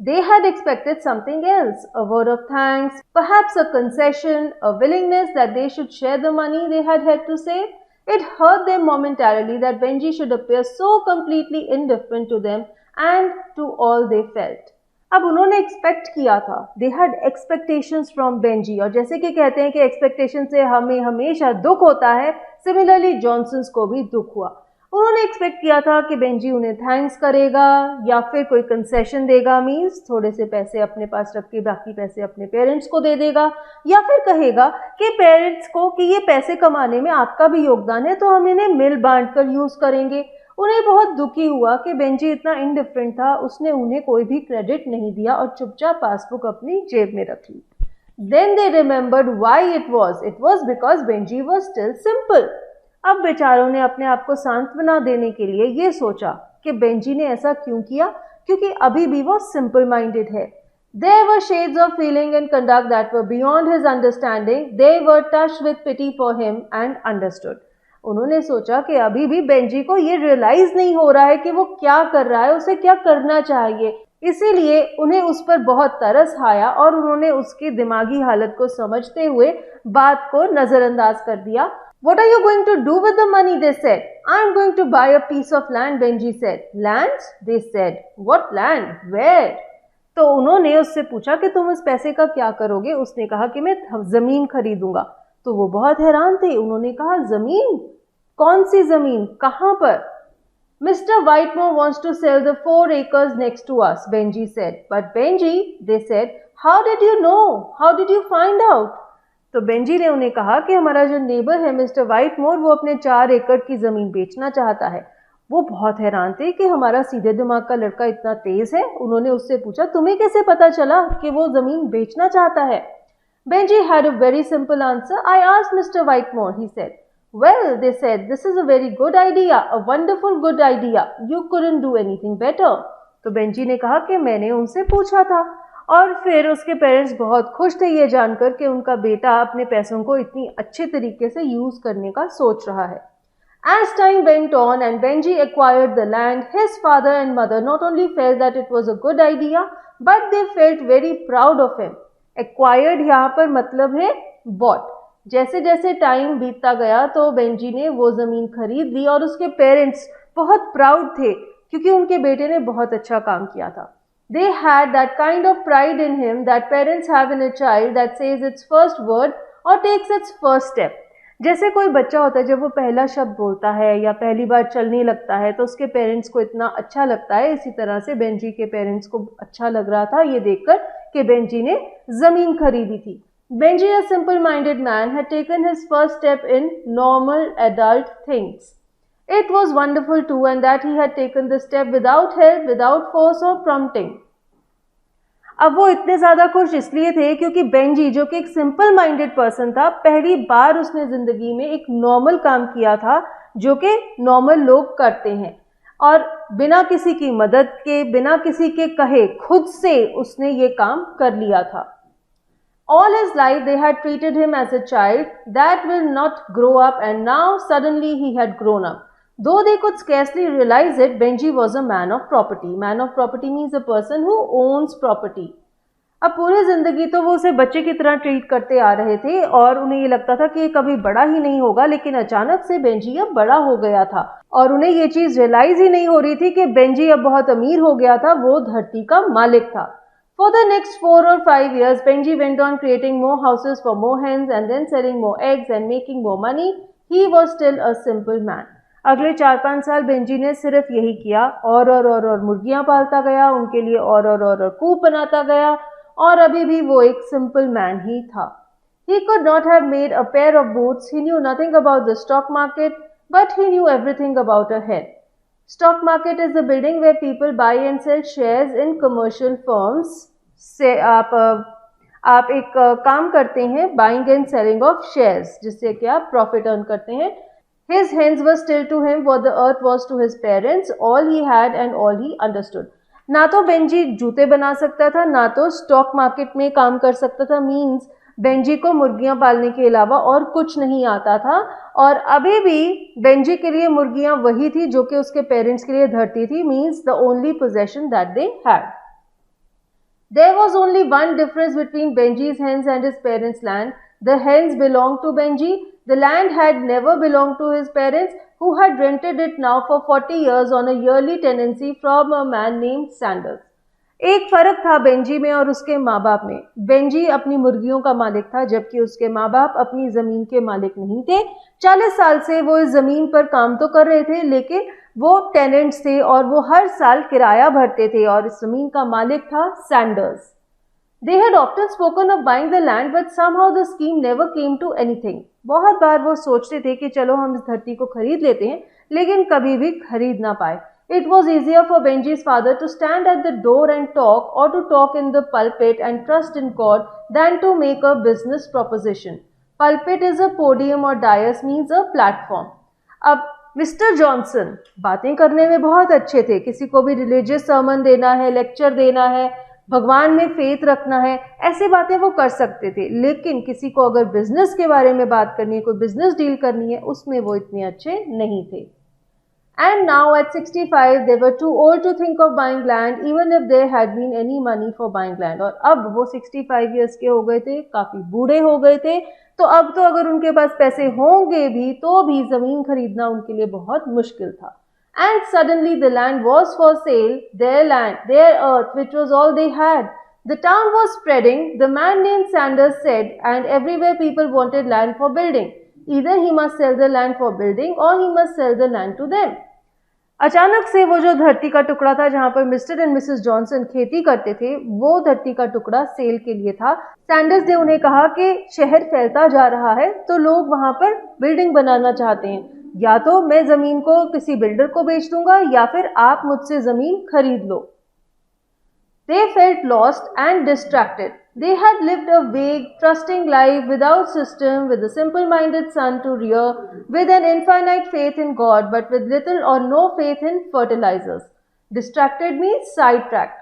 They had expected something else, a word of thanks, perhaps a concession, a willingness that they should share the money they had to save. It hurt them momentarily that Benji should appear so completely indifferent to them and to all they felt. अब उन्होंने expect किया था, they had expectations from Benji, और जैसे कि कहते हैं कि एक्सपेक्टेशन से हमें हमेशा दुख होता है, सिमिलरली जॉनसन्स को भी दुख हुआ. उन्होंने एक्सपेक्ट किया था कि बेंजी उन्हें थैंक्स करेगा या फिर कोई कंसेशन देगा, मीन्स थोड़े से पैसे अपने पास रख के बाकी पैसे अपने पेरेंट्स को दे देगा, या फिर कहेगा कि पेरेंट्स को कि ये पैसे कमाने में आपका भी योगदान है, तो हम इन्हें मिल बांट कर यूज करेंगे. उन्हें बहुत दुखी हुआ कि बेंजी इतना इनडिफरेंट था, उसने उन्हें कोई भी क्रेडिट नहीं दिया और चुपचाप पासबुक अपनी जेब में रख ली. Then they remembered why it was. It was because Benji was still simple. अब बेचारों ने अपने आप को सांत्वना देने के लिए ये सोचा कि बेंजी ने ऐसा क्यों किया, क्योंकि अभी भी वो सिंपल माइंडेड है. There were shades of feeling and conduct that were beyond his understanding. They were touched with pity for him and understood. उन्होंने सोचा कि अभी भी बेंजी को ये रियलाइज नहीं हो रहा है कि वो क्या कर रहा है, उसे क्या करना चाहिए, इसीलिए उन्हें उस पर बहुत तरस आया और उन्होंने उसकी दिमागी हालत को समझते हुए बात को नजरअंदाज कर दिया. What are you going to do with the money? They said. I'm going to buy a piece of land, Benji said. Land? They said. What land? Where? तो उन्होंने उससे पूछा कि तुम इस पैसे का क्या करोगे. उसने कहा कि मैं जमीन खरीदूंगा. तो वो बहुत हैरान थे. उन्होंने कहा जमीन? कौन सी जमीन? कहां पर? Mr. Whitemore wants to sell the 4 acres next to us, Benji said. But Benji, they said, how did you know? How did you find out? तो बेंजी ने उन्हें कहा कि हमारा जो नेबर है मिस्टर वाइटमोर, वो अपने 4 एकड़ की जमीन बेचना चाहता है. वो बहुत हैरान थे कि हमारा सीधे दिमाग का लड़का इतना तेज है. उन्होंने उससे पूछा तुम्हें कैसे पता चला कि वो जमीन बेचना चाहता है. Benji had a very simple answer. I asked Mr. Whitemore, he said. Well, they said, this is a very good idea, a wonderful good idea. You couldn't do anything better. तो बेंजी ने कहा कि मैंने उनसे पूछा था, और फिर उसके पेरेंट्स बहुत खुश थे ये जानकर कि उनका बेटा अपने पैसों को इतनी अच्छे तरीके से यूज करने का सोच रहा है. As time went on and Benji acquired the land, his father and mother not only felt that it was a good idea, but they felt very proud of him. Acquired यहाँ पर मतलब है bought. जैसे जैसे time बीतता गया तो Benji ने वो जमीन खरीद ली और उसके पेरेंट्स बहुत प्राउड थे क्योंकि उनके बेटे ने बहुत अच्छा काम किया था. They had that kind of pride in him that parents have in a child that says its first word or takes its first step. जैसे कोई बच्चा होता है, जब वो पहला शब्द बोलता है या पहली बार चलने लगता है तो उसके पेरेंट्स को इतना अच्छा लगता है, इसी तरह से बेंजी के पेरेंट्स को अच्छा लग रहा था ये देखकर कि बेंजी ने ज़मीन खरीदी थी. Benji, a simple-minded man, had taken his first step in normal adult things. It was wonderful too, and that he had taken the step without help, without force or prompting. अब वो इतने ज़्यादा खुश इसलिए थे क्योंकि बेंजी, जो कि एक सिंपल माइंडेड पर्सन था, पहली बार उसने ज़िंदगी में एक नॉर्मल काम किया था जो कि नॉर्मल लोग करते हैं, और बिना किसी की मदद के, बिना किसी के कहे, खुद से उसने ये काम कर लिया था. All his life they had treated him as a child that will not grow up, and now suddenly he had grown up. Though they could scarcely realize it, Benji was a man of property. Man of property means a person who owns property. अब पूरी ज़िंदगी तो वो उसे बच्चे की तरह treat करते आ रहे थे और उन्हें ये लगता था कि ये कभी बड़ा ही नहीं होगा, लेकिन अचानक से बेंजी अब बड़ा हो गया था और उन्हें ये चीज़ रियलाइज़ ही नहीं हो रही थी कि बेंजी अब बहुत अमीर हो गया था, वो धरती का मालिक था. For the next 4 or 5 years, Benji went on creating more houses for more hens and then selling more eggs and making more money. He was still a simple man. अगले 4-5 साल बेंजी ने सिर्फ यही किया, और मुर्गियां पालता गया, उनके लिए और कूप बनाता गया, और अभी भी वो एक सिंपल मैन ही था. He could not have made a pair of boots. He knew nothing about the stock market, but he knew everything about a hen. Stock market is a building where people buy and sell shares in commercial firms. से आप एक काम करते हैं, buying and selling of shares, जिससे कि आप profit earn करते हैं. His hens were still to him what the earth was to his parents, all he had and all he understood. ना तो बेंजी जूते बना सकता था, ना तो स्टॉक मार्केट में काम कर सकता था. मीन्स बेंजी को मुर्गियां पालने के अलावा और कुछ नहीं आता था, और अभी भी बेंजी के लिए मुर्गियां वही थी जो कि उसके पेरेंट्स के लिए धरती थी. Means the only possession that they had. There was only one difference between Benji's hens and his parents' land. The hens belonged to Benji. The land had never belonged to his parents, who had rented it now for 40 years on a yearly tenancy from a man named Sanders. एक फर्क था Benji में और उसके माँ बाप में. Benji अपनी मुर्गियों का मालिक था, जबकि उसके माँ बाप अपनी ज़मीन के मालिक नहीं थे. 40 साल से वो इस ज़मीन पर काम तो कर रहे थे, लेकिन वो टेनेंट्स थे और वो हर साल किराया भरते थे, और इस ज़मीन का मालिक था Sanders. They had often spoken of buying the land, but somehow the scheme never came to anything. बहुत बार वो सोचते थे कि चलो हम इस धरती को खरीद लेते हैं, लेकिन कभी भी खरीद ना पाए. It was easier for Benji's father to stand at the door and talk, or to talk in the pulpit and trust in God, than to make a business proposition. Pulpit is a podium or dais, means a platform. अब mister Johnson बातें करने में बहुत अच्छे थे. किसी को भी रिलीजियस सर्मन देना है, लेक्चर देना है, भगवान में फेथ रखना है, ऐसी बातें वो कर सकते थे. लेकिन किसी को अगर बिजनेस के बारे में बात करनी है, कोई बिजनेस डील करनी है, उसमें वो इतने अच्छे नहीं थे. And now at 65 they were too old to think of buying land, even if there had been any money for buying land. और अब वो 65 years के हो गए थे, काफ़ी बूढ़े हो गए थे, तो अब तो अगर उनके पास पैसे होंगे भी तो भी ज़मीन खरीदना उनके लिए बहुत मुश्किल था. And suddenly the land was for sale, their land, their earth, which was all they had. The town was spreading, the man named Sanders said, and everywhere people wanted land for building. Either he must sell the land for building or he must sell the land to them. अचानक से वो जो धरती का टुकड़ा था जहाँ पर मिस्टर एंड मिसेस जॉनसन खेती करते थे, वो धरती का टुकड़ा सेल के लिए था. सैंडर्स ने उन्हें कहा कि शहर फैलता जा रहा है तो लोग वहाँ पर बिल्डिंग बनाना चाहते हैं, या तो मैं ज़मीन को किसी बिल्डर को बेच दूंगा या फिर आप मुझसे ज़मीन खरीद लो. They felt lost and distracted. They had lived a vague, trusting life without system, with a simple-minded son to rear, with an infinite faith in God, but with little or no faith in fertilizers. Distracted means sidetracked.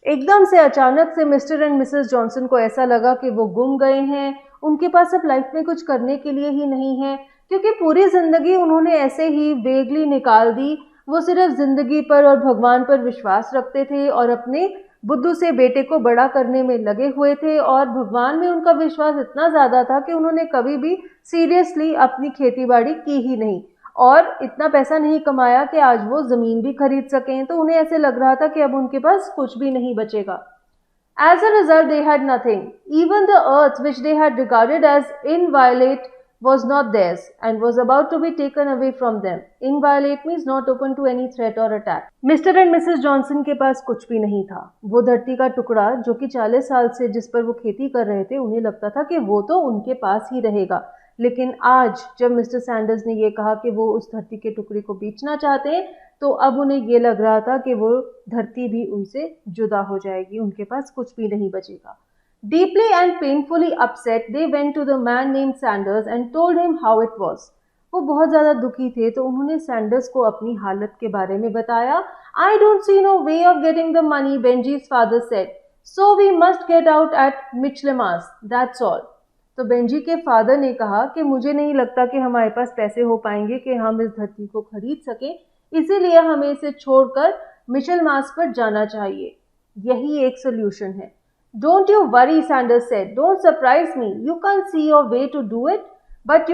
एकदम से अचानक से mister and Mrs Johnson को ऐसा लगा कि वो गुम गए हैं, उनके पास अब लाइफ में कुछ करने के लिए ही नहीं है, क्योंकि पूरी ज़िंदगी उन्होंने ऐसे ही वेगली निकाल दी. वो सिर्फ ज़िंदगी पर और भगवान पर विश्वास रखते थे और अपने बुद्धू से बेटे को बड़ा करने में लगे हुए थे, और भगवान में उनका विश्वास इतना ज़्यादा था कि उन्होंने कभी भी सीरियसली अपनी खेतीबाड़ी की ही नहीं. और इतना पैसा नहीं कमाया कि आज वो ज़मीन भी खरीद सकें, तो उन्हें ऐसे लग रहा था कि अब उनके पास कुछ भी नहीं बचेगा। As a result, they had nothing. Even the earth which they had regarded as inviolate was not theirs and was about to be taken away from them. Inviolate means not open to any threat or attack. Mr. and Mrs. Johnson के पास कुछ भी नहीं था। वो धरती का टुकड़ा जो कि 40 साल से जिस पर वो खेती कर रहे थे, उन्हें लगता था कि वो तो उनके पास ही रहेगा। लेकिन आज जब मिस्टर सैंडर्स ने ये कहा कि वो उस धरती के टुकड़े को बेचना चाहते हैं, तो अब उन्हें ये लग रहा था कि वो धरती भी उनसे जुदा हो जाएगी, उनके पास कुछ भी नहीं बचेगा। Deeply and painfully upset, they went to the man named Sanders and told him how it was. वो बहुत ज़्यादा दुखी थे, तो उन्होंने सैंडर्स को अपनी हालत के बारे में बताया। I don't see no way of getting the money, Benji's father said. So we must get out at Michlemas. That's all. तो बेंजी के फादर ने कहा कि मुझे नहीं लगता कि हमारे पास पैसे हो पाएंगे कि हम इस धरती को खरीद सकें, इसीलिए हमें इसे छोड़कर मिचेलमास पर जाना चाहिए। यही एक सोल्यूशन है। Don't you worry, Sanders said. Don't surprise me. You can't see your way to do it, but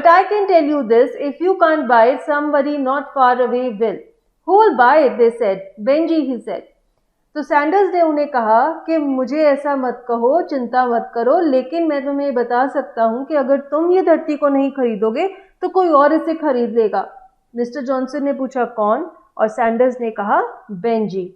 I can tell you this: if you can't buy it, somebody not far away will. Who will buy it? They said. Benji, he said. तो Sanders ने उन्हें कहा कि मुझे ऐसा मत कहो, चिंता मत करो, लेकिन मैं तुम्हें बता सकता हूं कि अगर तुम ये धरती को नहीं खरीदोगे तो कोई और इसे खरीद लेगा। मिस्टर जॉनसन ने पूछा कौन, और सैंडर्स ने कहा Benji.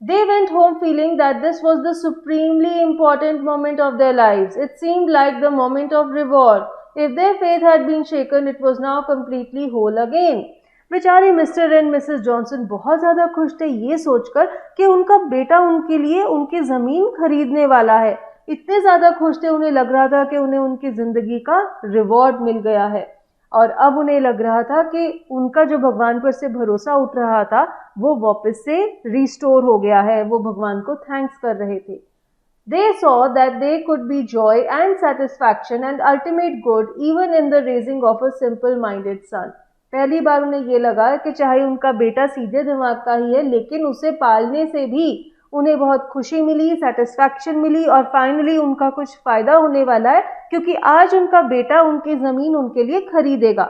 They went home feeling that this was the supremely important moment of their lives. It seemed like the moment of reward. If their faith had been shaken, it was now completely whole again. बेचारे mister and Mrs Johnson बहुत ज़्यादा खुश थे ये सोचकर कि उनका बेटा उनके लिए उनकी ज़मीन खरीदने वाला है। इतने ज़्यादा खुश थे, उन्हें लग रहा था कि उन्हें उनकी ज़िंदगी का रिवॉर्ड मिल गया है। और अब उन्हें लग रहा था कि उनका जो भगवान पर से भरोसा उठ रहा था वो वापस से रिस्टोर हो गया है। वो भगवान को थैंक्स कर रहे थे। They saw that there could be joy and satisfaction and ultimate good even in the raising of a simple-minded son. पहली बार उन्हें ये लगा कि चाहे उनका बेटा सीधे दिमाग का ही है, लेकिन उसे पालने से भी उन्हें बहुत खुशी मिली, सेटिस्फैक्शन मिली, और फाइनली उनका कुछ फायदा होने वाला है क्योंकि आज उनका बेटा उनकी ज़मीन उनके लिए खरीदेगा।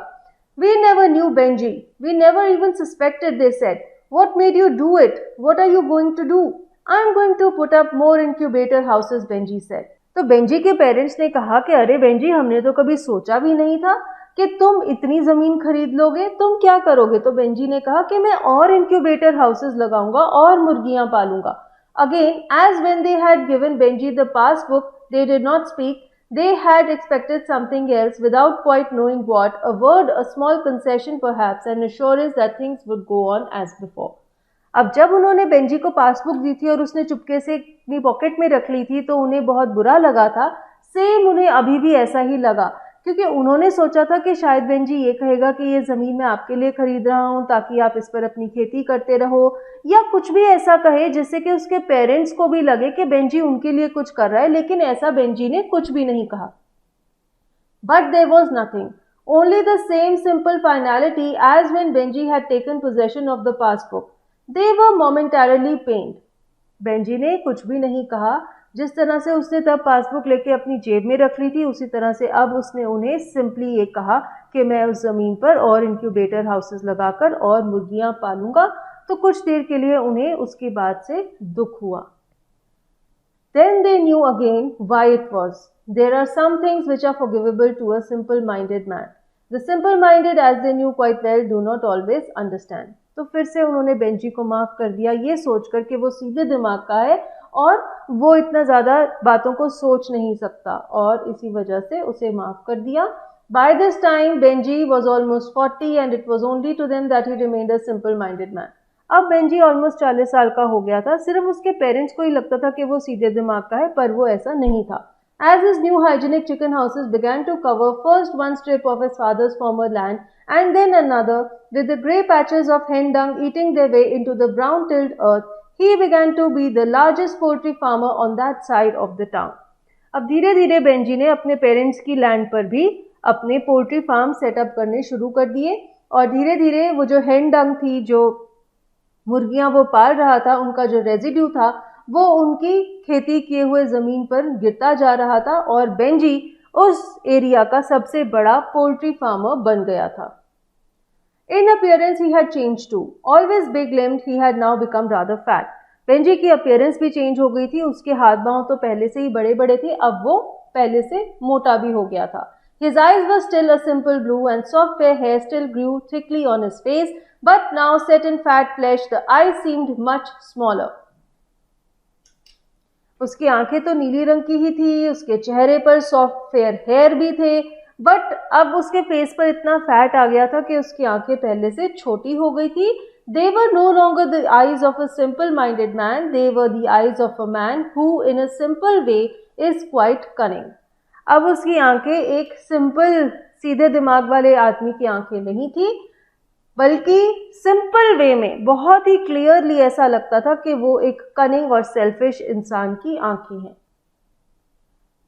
We never knew Benji. We never even suspected, they said. What made you do it? What are you going to do? I'm going to put up more incubator houses, Benji said. तो Benji के parents ने कहा कि अरे Benji, हमने तो कभी सोचा भी नहीं था कि तुम इतनी ज़मीन खरीद लोगे, तुम क्या करोगे? तो बेंजी ने कहा कि मैं और इंक्यूबेटर हाउसेस लगाऊंगा और मुर्गियां पालूंगा। Again, as when they had given Benji the passbook, they did not speak. They had expected something else without quite knowing what, a word, a small concession perhaps, an assurance that things would go on as before. अब जब उन्होंने Benji को passbook दी थी और उसने चुपके से अपनी पॉकेट में रख ली थी, तो उन्हें बहुत बुरा लगा था। सेम उन्हें अभी भी ऐसा ही लगा, क्योंकि उन्होंने सोचा था कि शायद बेंजी ये कहेगा कि ये ज़मीन मैं आपके लिए खरीद रहा हूँ ताकि आप इस पर अपनी खेती करते रहो, या कुछ भी ऐसा कहे जिससे कि उसके पेरेंट्स को भी लगे कि बेंजी उनके लिए कुछ कर रहा है, लेकिन ऐसा बेंजी ने कुछ भी नहीं कहा। But there was nothing, only the same simple finality as when Benji had taken possession of the passbook. They were momentarily pained. Benji ने कुछ भी नहीं कहा। जिस तरह से उसने तब पासबुक लेके अपनी जेब में रख ली थी, उसी तरह से अब उसने उन्हें सिंपली ये कहा कि मैं उस ज़मीन पर और इंक्यूबेटर हाउसेस लगाकर और मुर्गियां पालूंगा। तो कुछ देर के लिए उन्हें उसकी बात से दुख हुआ। Then they knew again why it was. There are some things which are forgivable to a simple-minded man. The simple-minded, as they knew quite well, do not always understand. तो फिर से उन्होंने बेंजी को माफ़ कर दिया, ये सोचकर कि वो सीधे दिमाग का है और वो इतना ज़्यादा बातों को सोच नहीं सकता, और इसी वजह से उसे माफ़ कर दिया। By this time, Benji was almost 40 and it was only to them that he remained a simple-minded man. अब बेंजी ऑलमोस्ट 40 साल का हो गया था। सिर्फ उसके पेरेंट्स को ही लगता था कि वो सीधे दिमाग का है, पर वो ऐसा नहीं था। As his new hygienic chicken houses began to cover first one strip of his father's former land and then another, with the grey patches of hen dung eating their way into the brown-tilled earth, he began to be the largest poultry farmer on that side of the town. अब धीरे धीरे Benji ने अपने parents की land पर भी अपने poultry farm setup करने शुरू कर दिए, और धीरे धीरे वो जो hen dung थी, जो मुर्गियां वो पाल रहा था, उनका जो रेजिड्यू था वो उनकी खेती किए हुए ज़मीन पर गिरता जा रहा था, और बेंजी उस एरिया का सबसे बड़ा पोल्ट्री फार्मर बन गया था। In appearance he had changed too. Always big-limbed, he had now become rather fat. Benji की अपीयरेंस भी चेंज हो गई थी, उसके हाथ पांव तो पहले से ही बड़े बड़े थे, अब वो पहले से मोटा भी हो गया था। His eyes were still a simple blue and soft fair hair still grew thickly on his face, but now set in fat flesh, the eyes seemed much smaller. उसकी आंखें तो नीली रंग की ही थी, उसके चेहरे पर सॉफ्ट फेयर हेयर भी थे, बट अब उसके फेस पर इतना फैट आ गया था कि उसकी आंखें पहले से छोटी हो गई थी। They were no longer the eyes of a simple-minded man, they were the eyes of a man who in a simple way is quite cunning. अब उसकी आंखें एक सिंपल सीधे दिमाग वाले आदमी की आंखें नहीं थी, बल्कि सिंपल वे में बहुत ही क्लियरली ऐसा लगता था कि वो एक कनिंग और सेल्फिश इंसान की आंखें हैं।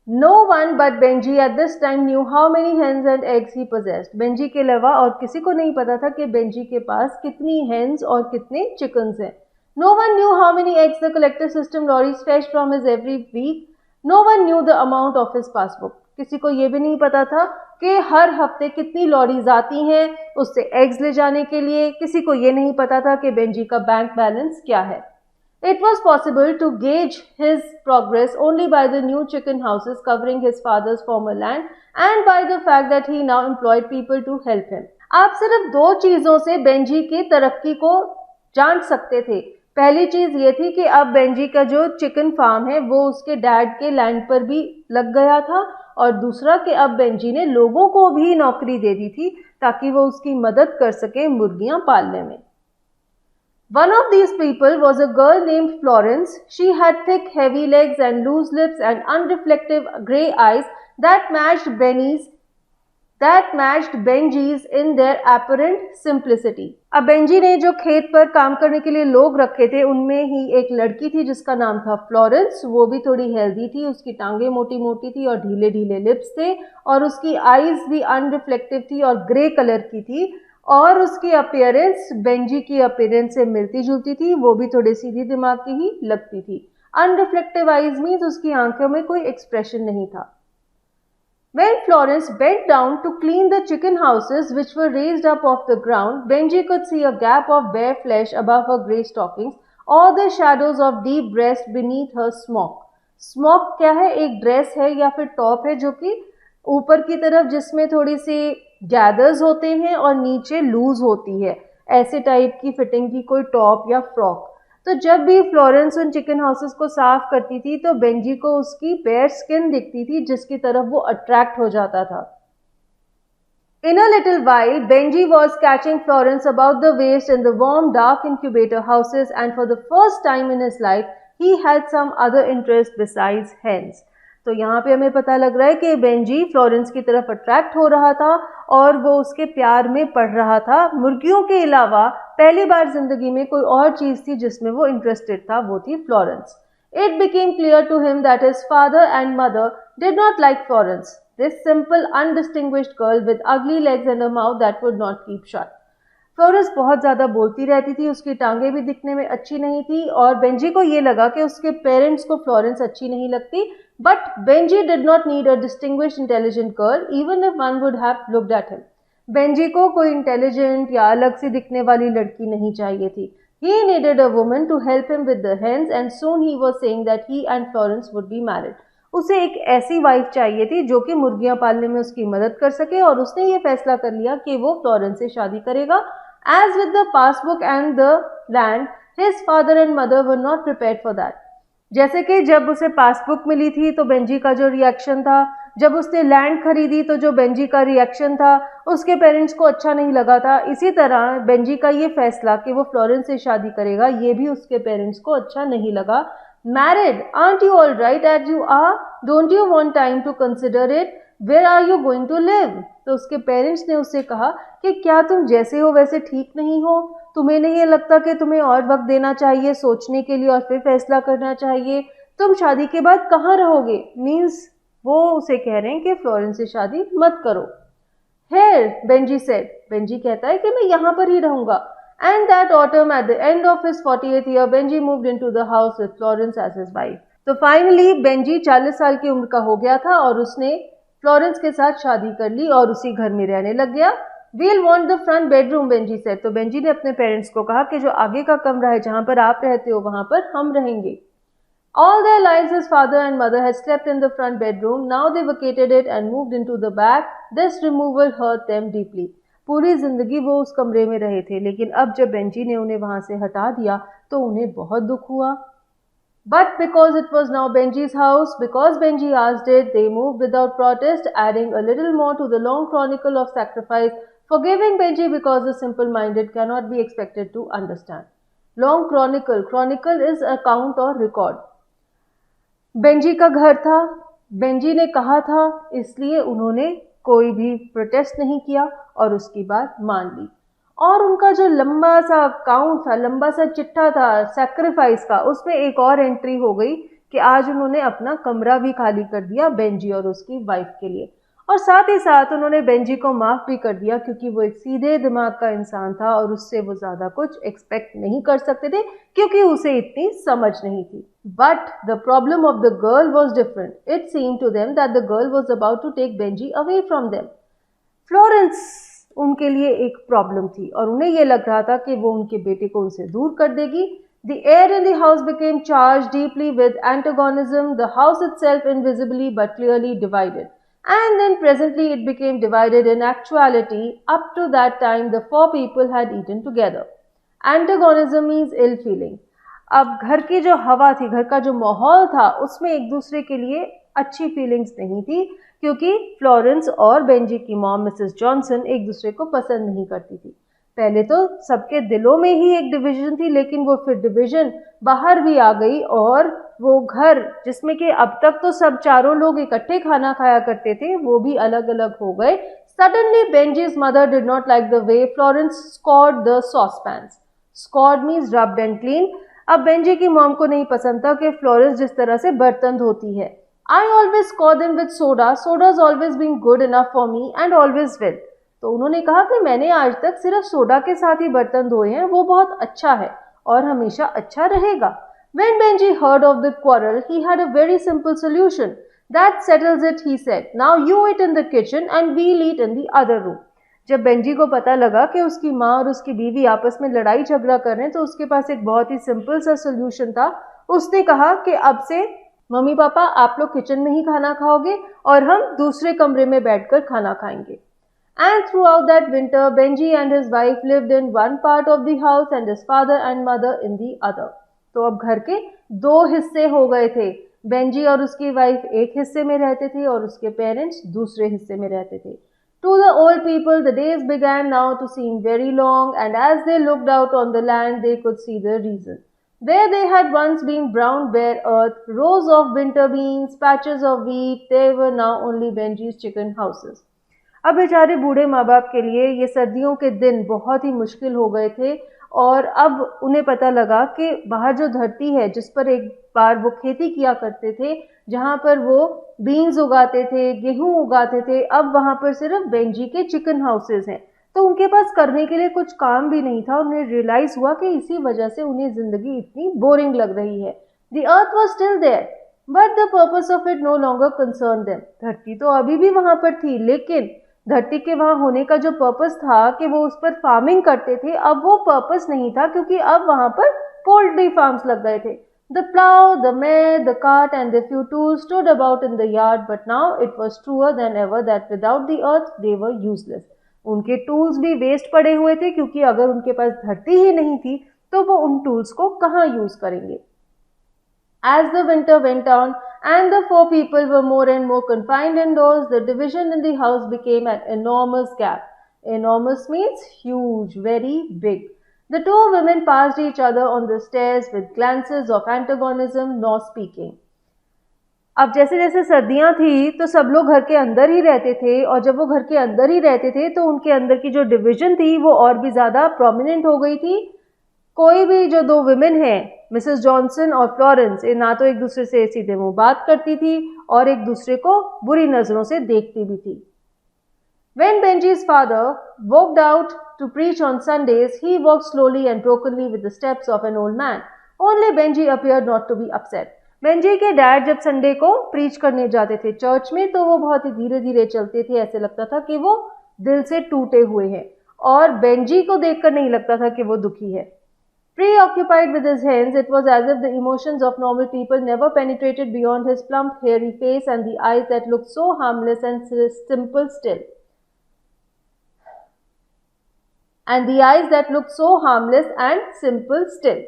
No one but Benji at this time knew how many hens and eggs he possessed. Benji के अलावा और किसी को नहीं पता था कि बेंजी के पास कितनी hens और कितने chickens हैं। No one knew how many eggs the collector system lorries fetched from his every week. No one knew the amount of his passbook. किसी को ये भी नहीं पता था कि हर हफ्ते कितनी लॉरीज आती हैं उससे एग्स ले जाने के लिए। किसी को ये नहीं पता था कि बेंजी का बैंक बैलेंस क्या है। It was possible to gauge his progress only by the new chicken houses covering his father's former land and by the fact that he now employed people to help him. आप सिर्फ दो चीजों से Benji की तरक्की को जान सकते थे। पहली चीज ये थी कि अब बेंजी का जो चिकन फार्म है वो उसके डैड के लैंड पर भी लग गया था, और दूसरा कि अब बेंजी ने लोगों को भी नौकरी दे दी थी ताकि वो उसकी मदद कर सके मुर्गियां पालने में। One of these people was a girl named Florence. She had thick, heavy legs and loose lips and unreflective grey eyes that matched Benji's in their apparent simplicity. अब बेंजी ने जो खेत पर काम करने के लिए लोग रखे थे उनमें ही एक लड़की थी जिसका नाम था फ्लोरेंस। वो भी थोड़ी हेल्दी थी, उसकी टांगें मोटी मोटी थी और ढीले ढीले लिप्स थे, और उसकी आईज भी अनरिफ्लेक्टिव थी और ग्रे कलर की थी, और उसकी अपीयरेंस बेंजी की अपीयरेंस से मिलती जुलती थी। वो भी थोड़ी सीधी दिमाग की ही लगती थी। अनरिफ्लेक्टिव आईज मीन्स उसकी आंखों में कोई एक्सप्रेशन नहीं था। When Florence bent down to clean the chicken houses which were raised up off the ground, Benji could see a gap of bare flesh above her grey stockings or the shadows of deep breast beneath her smock. Smock क्या है? एक dress है या फिर top है जो कि ऊपर की तरफ जिसमें थोड़ी सी गैदर्स होते हैं और नीचे लूज होती है, ऐसे टाइप की फिटिंग की कोई टॉप या फ्रॉक। तो जब भी फ्लोरेंस उन चिकन हाउसेस को साफ करती थी तो बेंजी को उसकी बेयर स्किन दिखती थी जिसकी तरफ वो अट्रैक्ट हो जाता था। In a little while, Benji was catching Florence about the waist in the warm, dark incubator houses, and for the first time in his life, he had some other interest besides hens. तो यहाँ पे हमें पता लग रहा है कि Benji Florence की तरफ अट्रैक्ट हो रहा था और वो उसके प्यार में पड़ रहा था। मुर्गियों के अलावा पहली बार जिंदगी में कोई और चीज थी जिसमें वो इंटरेस्टेड था, वो थी Florence. It became clear to him that his father and mother did not like Florence, this simple, undistinguished girl with ugly legs and a mouth that would not keep shut. Florence बहुत ज़्यादा बोलती रहती थी, उसकी टांगें भी दिखने में अच्छी नहीं थी, और बेंजी को ये लगा कि उसके पेरेंट्स को फ्लोरेंस अच्छी नहीं लगती। But Benji did not need a distinguished intelligent girl even if one would have looked at him. Benji को कोई इंटेलिजेंट या अलग सी दिखने वाली लड़की नहीं चाहिए थी। He needed a woman to help him with the hens, and soon he was saying that he and Florence would be married. उसे एक ऐसी वाइफ चाहिए थी जो कि मुर्गियां पालने में उसकी मदद कर सके, और उसने ये फैसला कर लिया कि वो फ्लोरेंस से शादी करेगा। As with the passbook and the land, his father and mother were not prepared for that. जैसे कि जब उसे पासबुक मिली थी तो बेंजी का जो रिएक्शन था, जब उसने लैंड खरीदी तो जो बेंजी का रिएक्शन था, उसके पेरेंट्स को अच्छा नहीं लगा था। इसी तरह बेंजी का ये फैसला कि वो फ्लोरेंस से शादी करेगा, ये भी उसके पेरेंट्स को अच्छा नहीं लगा। Married, aren't you all right as you are? Don't you want time to consider it? Where are you going to live? तो उसके पेरेंट्स ने उससे कहा कि क्या तुम जैसे हो वैसे ठीक नहीं हो? तुम्हें नहीं लगता कि तुम्हें और वक्त देना चाहिए सोचने के लिए और फिर फैसला करना चाहिए? तुम शादी के बाद कहाँ रहोगे? मीन्स वो उसे कह रहे हैं कि फ्लोरेंस से शादी मत करो। Here, Benji said. बेंजी कहता है कि मैं यहाँ पर ही रहूंगा। And that autumn, at the end of his 48th year, Benji moved into the house with Florence as his wife. तो फाइनली बेंजी 40 साल की उम्र का हो गया था और उसने फ्लोरेंस के साथ शादी कर ली और उसी घर में रहने लग गया। We'll want the front bedroom, Benji said। तो बेंजी ने अपने पेरेंट्स को कहा कि जो आगे का कमरा है जहां पर आप रहते हो वहां पर हम रहेंगे। All their lives his father and mother had slept in the front bedroom. Now they vacated it and moved into the back. This removal hurt them deeply. पूरी जिंदगी वो उस कमरे में रहे थे, लेकिन अब जब बेंजी ने उन्हें वहां से हटा दिया तो उन्हें बहुत दुख हुआ। But because it was now Benji's house, because Benji asked it, they moved without protest, adding a little more to the long chronicle of sacrifice, forgiving Benji because the simple-minded cannot be expected to understand. Long chronicle. Chronicle is account or record. Benji का घर था, Benji ने कहा था, इसलिए उन्होंने कोई भी प्रोटेस्ट नहीं किया और उसकी बात मान ली। और उनका जो लंबा सा अकाउंट था, लंबा सा चिट्ठा था सैक्रिफाइस का, उसमें एक और एंट्री हो गई कि आज उन्होंने अपना कमरा भी खाली कर दिया बेंजी और उसकी वाइफ के लिए। और साथ ही साथ उन्होंने बेंजी को माफ़ भी कर दिया क्योंकि वो एक सीधे दिमाग का इंसान था और उससे वो ज़्यादा कुछ एक्सपेक्ट नहीं कर सकते थे क्योंकि उसे इतनी समझ नहीं थी। But the problem of the girl was different. It seemed to them that the girl was about to take Benji away from them. Florence उनके लिए एक प्रॉब्लम थी और उन्हें यह लग रहा था कि वो उनके बेटे को उनसे दूर कर देगी। The air in the house became charged deeply with antagonism, the house itself invisibly but clearly divided. And then presently it became divided in actuality. Up to that time the four people had eaten together. Antagonism means ill feeling. अब घर की जो हवा थी, घर का जो माहौल था, उसमें एक दूसरे के लिए अच्छी फीलिंग्स नहीं थी क्योंकि फ्लोरेंस और बेंजी की मॉम मिसेस जॉनसन एक दूसरे को पसंद नहीं करती थी। पहले तो सबके दिलों में ही एक डिवीजन थी, लेकिन वो फिर डिवीजन बाहर भी आ गई और वो घर जिसमें कि अब तक तो सब चारों लोग इकट्ठे खाना खाया करते थे, वो भी अलग अलग हो गए। Suddenly Benji's mother did not like the way Florence scoured the saucepans. Scoured means rubbed and clean. अब बेंजी की मॉम को नहीं पसंद था कि फ्लोरेंस जिस तरह से बर्तन धोती है। I always scour them with soda. Soda's always been good enough for me and always will. तो उन्होंने कहा कि मैंने आज तक सिर्फ सोडा के साथ ही बर्तन धोए हैं, वो बहुत अच्छा है और हमेशा अच्छा रहेगा। When Benji heard of the quarrel, he had a very simple solution. That settles it, he said. Now you eat in the kitchen and we'll eat in the other room. जब बेंजी को पता लगा कि उसकी माँ और उसकी बीवी आपस में लड़ाई झगड़ा कर रहे हैं तो उसके पास एक बहुत ही सिंपल सा सोल्यूशन था। उसने कहा कि अब से मम्मी पापा आप लोग किचन में ही खाना खाओगे और हम दूसरे कमरे में बैठकर खाना खाएंगे। And throughout that winter, Benji and his wife lived in one part of the house and his father and mother in the other. तो अब घर के दो हिस्से हो गए थे। बेंजी और उसकी वाइफ एक हिस्से में रहते थे और उसके पेरेंट्स दूसरे हिस्से में रहते थे। To the old people, the days began now to seem very long, and as they looked out on the land, they could see the reason. Where they had once been brown bare earth, rows of winter beans, patches of wheat, there were now only Benji's chicken houses. अब बेचारे बूढ़े माँ बाप के लिए ये सर्दियों के दिन बहुत ही मुश्किल हो गए थे और अब उन्हें पता लगा कि बाहर जो धरती है जिस पर एक बार वो खेती किया करते थे, जहाँ पर वो बीन्स उगाते थे, गेहूं उगाते थे, अब वहाँ पर सिर्फ बेंजी के चिकन हाउसेज हैं। तो उनके पास करने के लिए कुछ काम भी नहीं था। उन्हें रियलाइज हुआ कि इसी वजह से उन्हें जिंदगी इतनी बोरिंग लग रही है। The earth was still there, but the purpose of it no longer concerned them. धरती तो अभी भी वहाँ पर थी, लेकिन धरती के वहाँ होने का जो पर्पस था कि वो उस पर फार्मिंग करते थे, अब वो पर्पस नहीं था क्योंकि अब वहाँ पर पोल्ट्री फार्म्स लग गए थे। The plow, the mare, the cart and the few tools stood about in the yard, but now it was truer than ever that without the earth they were useless. उनके tools भी waste पड़े हुए थे क्योंकि अगर उनके पास धरती ही नहीं थी तो वो उन टूल्स को कहाँ यूज करेंगे। As the winter went on and the four people were more and more confined indoors, the division in the house became an enormous gap. Enormous means huge, very big. The two women passed each other on the stairs with glances of antagonism, nor speaking. अब जैसे जैसे सर्दियां थी तो सब लोग घर के अंदर ही रहते थे और जब वो घर के अंदर ही रहते थे तो उनके अंदर की जो डिवीजन थी वो और भी ज़्यादा प्रोमिनेंट हो गई थी। कोई भी जो दो विमेन हैं, मिसेस जॉनसन और फ्लोरेंस, ये ना तो एक दूसरे से सीधे मुंह बात करती थी और एक दूसरे को बुरी नज़रों से देखती भी थी। When Benji's father walked out to preach on Sundays, he walked slowly and brokenly with the steps of an old man. Only Benji appeared not to be upset. Benji के डैड जब संडे को preach करने जाते थे church में तो वो बहुत ही धीरे धीरे चलते थे, ऐसे लगता था कि वो दिल से टूटे हुए हैं और बेंजी को देखकर नहीं लगता था कि वो दुखी है। Preoccupied with his hands, it was as if the emotions of normal people never penetrated beyond his plump, hairy face and the eyes that looked so harmless and simple still. And the eyes that looked so harmless and simple still.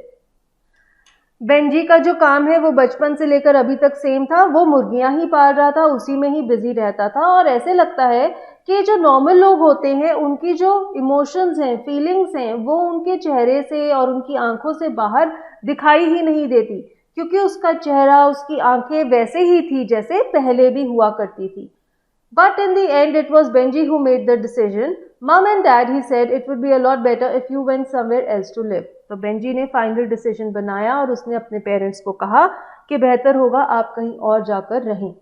Benji का जो काम है वो बचपन से लेकर अभी तक सेम था, वो मुर्गियां ही पाल रहा था, उसी में ही बिजी रहता था और ऐसे लगता है कि जो नॉर्मल लोग होते हैं उनकी जो इमोशंस हैं, फीलिंग्स हैं, वो उनके चेहरे से और उनकी आंखों से बाहर दिखाई ही नहीं देती, क्योंकि उसका चेहरा, उसकी आंखें वैसे ही थी जैसे पहले भी हुआ करती थी। But in the end, it was Benji who made the decision. Mom and Dad, he said, it would be a lot better if you went somewhere else to live. तो बेंजी ने फाइनल डिसीजन बनाया और उसने अपने parents को कहा कि बेहतर होगा आप कहीं और जाकर रहें।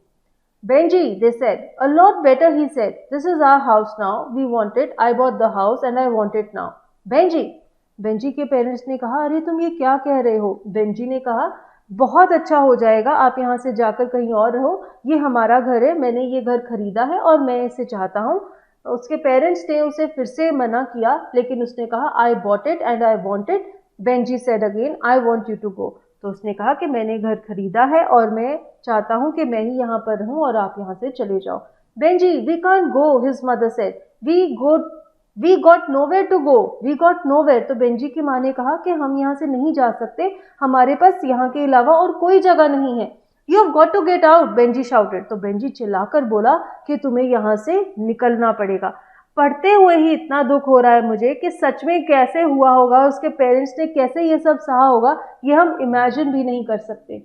Benji, they said, a lot better, he said. This is our house now. We want it. I bought the house and I want it now. Benji के पेरेंट्स ने कहा, अरे तुम ये क्या कह रहे हो? बेंजी ने कहा, बहुत अच्छा हो जाएगा, आप यहाँ से जाकर कहीं और रहो, ये हमारा घर है, मैंने ये घर खरीदा है और मैं इसे चाहता हूँ। उसके पेरेंट्स ने उसे फिर से मना किया, लेकिन उसने कहा I bought it and I want it. Benji said again I want you to go. तो उसने कहा कि मैंने घर खरीदा है और मैं चाहता हूँ कि मैं ही यहाँ पर रहूँ और आप यहाँ से चले जाओ। Benji, we can't go, his mother said, we got nowhere to go, we got nowhere. तो बेंजी की माँ ने कहा कि हम यहाँ से नहीं जा सकते, हमारे पास यहाँ के अलावा और कोई जगह नहीं है। You have got to get out, Benji shouted. तो बेंजी चिल्लाकर बोला कि तुम्हें यहाँ से निकलना पड़ेगा। पढ़ते हुए ही इतना दुख हो रहा है मुझे कि सच में कैसे हुआ होगा, उसके पेरेंट्स ने कैसे ये सब सहा होगा, ये हम इमेजिन भी नहीं कर सकते।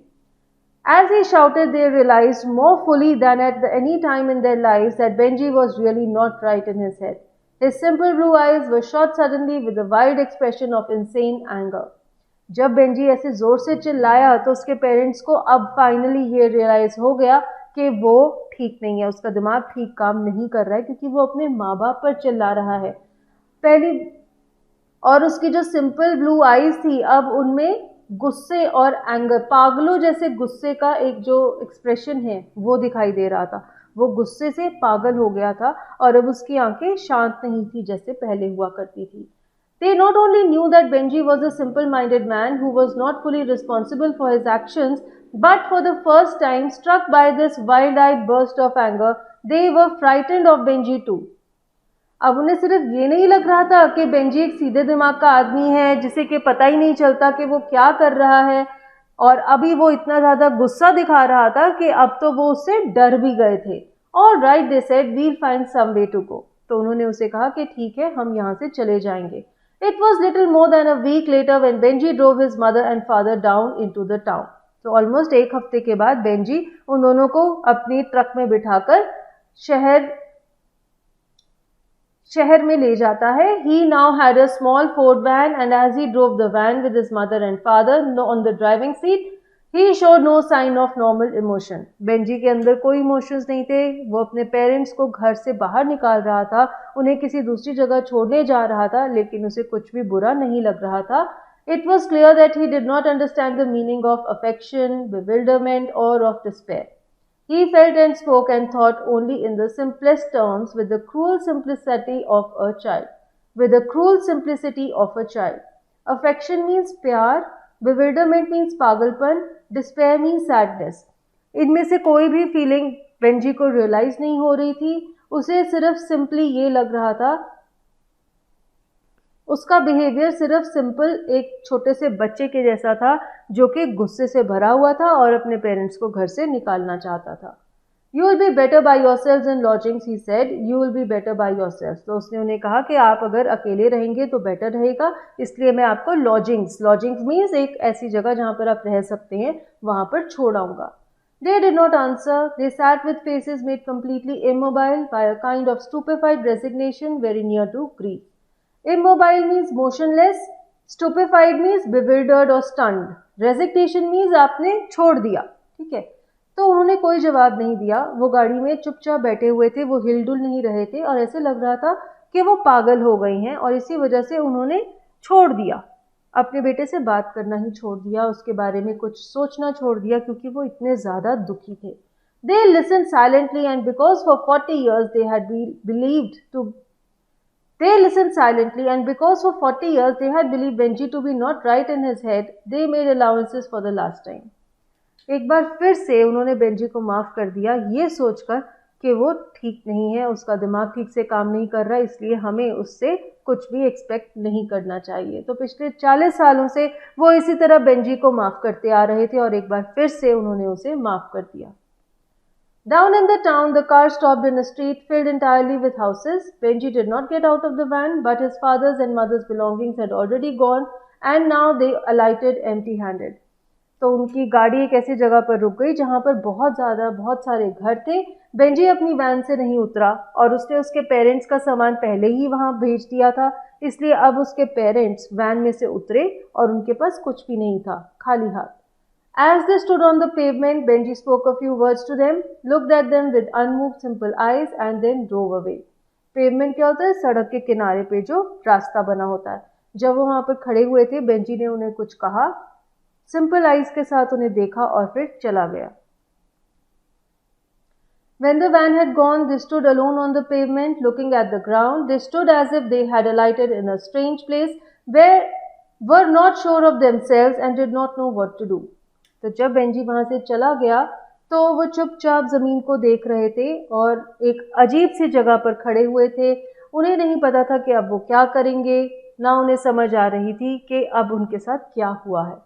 As he shouted, they realized more fully than at any time in their lives that Benji was really not right in his head. His simple blue eyes were shot suddenly with a wild expression of insane anger. जब Benji ऐसे जोर से चिल्लाया तो उसके parents को अब finally ये रियलाइज हो गया कि वो ठीक नहीं है, उसका दिमाग ठीक काम नहीं कर रहा है, क्योंकि वो अपने माँ बाप पर चिल्ला रहा है पहली, और उसकी जो सिंपल ब्लू आईज थी अब उनमें गुस्से और एंगर, पागलों जैसे गुस्से का एक जो एक्सप्रेशन है वो दिखाई दे रहा था। वो गुस्से से पागल हो गया था और अब उसकी आंखें शांत नहीं थी जैसे पहले हुआ करती थी। They not only knew that Benji was a simple-minded man who was not fully responsible for his actions, but for the first time, struck by this wild-eyed burst of anger, they were frightened of Benji too. अब उन्हें सिर्फ ये नहीं लग रहा था कि Benji एक सीधे दिमाग का आदमी है जिसे कि पता ही नहीं चलता कि वो क्या कर रहा है, और अभी वो इतना ज़्यादा गुस्सा दिखा रहा था कि अब तो वो उससे डर भी गए थे। All right, they said, we'll find some way to go. तो उन्होंने उसे कहा कि ठीक है, हम यहाँ से चले जाएंगे। It was little more than a week later when Benji drove his mother and father down into the town. तो ऑलमोस्ट एक हफ्ते के बाद बेंजी उन दोनों को अपनी ट्रक में बिठाकर शहर में ले जाता है। He now had a small Ford van and as he drove the van with his mother and father on the driving seat, he showed no sign of normal emotion. Benji के अंदर कोई इमोशंस नहीं थे, वो अपने parents को घर से बाहर निकाल रहा था, उन्हें किसी दूसरी जगह छोड़ने जा रहा था, लेकिन उसे कुछ भी बुरा नहीं लग रहा था। It was clear that he did not understand the meaning of affection, bewilderment or of despair. He felt and spoke and thought only in the simplest terms with the cruel simplicity of a child. With the cruel simplicity of a child. Affection means प्यार, bewilderment means पागलपन, despair means sadness. इनमें से कोई भी feeling Benji को realise नहीं हो रही थी, उसे सिर्फ सिंपली ये लग रहा था, उसका बिहेवियर सिर्फ सिंपल एक छोटे से बच्चे के जैसा था जो कि गुस्से से भरा हुआ था और अपने पेरेंट्स को घर से निकालना चाहता था। You will be better by yourselves in lodgings, he said. You will be better by yourselves. तो उसने उन्हें कहा कि आप अगर अकेले रहेंगे तो बेटर रहेगा, इसलिए मैं आपको लॉजिंग्स मीन्स एक ऐसी जगह जहाँ पर आप रह सकते हैं, वहाँ पर छोड़ आऊँगा। They did not answer. They sat with faces made completely immobile by a kind of stupefied resignation very near to grief. Immobile means motionless, stupefied means bewildered or stunned, resignation means आपने छोड़ दिया, ठीक है। तो उन्होंने कोई जवाब नहीं दिया, वो गाड़ी में चुपचाप बैठे हुए थे, वो हिलडुल नहीं रहे थे और ऐसे लग रहा था कि वो पागल हो गई हैं और इसी वजह से उन्होंने छोड़ दिया। अपने बेटे से बात करना ही छोड़ दिया, उसके बारे में कुछ सोचना छोड़ दिया, क्योंकि वो इतने ज़्यादा दुखी थे। They listened silently, and because for 40 years they had believed to they listened silently, and because for 40 years they had believed Benji to be not right in his head, they made allowances for the last time. एक बार फिर से उन्होंने Benji को माफ कर दिया, ये सोचकर कि वो ठीक नहीं है, उसका दिमाग ठीक से काम नहीं कर रहा, इसलिए हमें उससे कुछ भी एक्सपेक्ट नहीं करना चाहिए। तो पिछले 40 सालों से वो इसी तरह बेंजी को माफ करते आ रहे थे और एक बार फिर से उन्होंने उसे माफ कर दिया। Down in the town, the car stopped in a street filled entirely with houses. Benji did not get out of the van, but his father's and mother's belongings had already gone, and now they alighted empty-handed. तो उनकी गाड़ी एक ऐसी जगह पर रुक गई जहां पर बहुत सारे घर थे। बेंजी अपनी वैन से नहीं उतरा और उसने उसके पेरेंट्स का सामान पहले ही वहां भेज दिया था, इसलिए अब उसके पेरेंट्स वैन में से उतरे और उनके पास कुछ भी नहीं था, खाली हाथ। As they stood on the pavement, Benji spoke a few words to them, looked at them with unmoved simple eyes and then drove away. Pavement क्या होता है? सड़क के किनारे पे जो रास्ता बना होता है। जब वो वहां पर खड़े हुए थे, बेंजी ने उन्हें कुछ कहा, सिंपल आइज के साथ उन्हें देखा और फिर चला गया। When the van had gone, they stood alone on the pavement, looking at the ground. They stood as if they had alighted in a strange place, were not sure of themselves and did not know what to do. तो जब Benji वहां से चला गया तो वो चुपचाप जमीन को देख रहे थे और एक अजीब सी जगह पर खड़े हुए थे। उन्हें नहीं पता था कि अब वो क्या करेंगे, ना उन्हें समझ आ रही थी कि अब उनके साथ क्या हुआ है।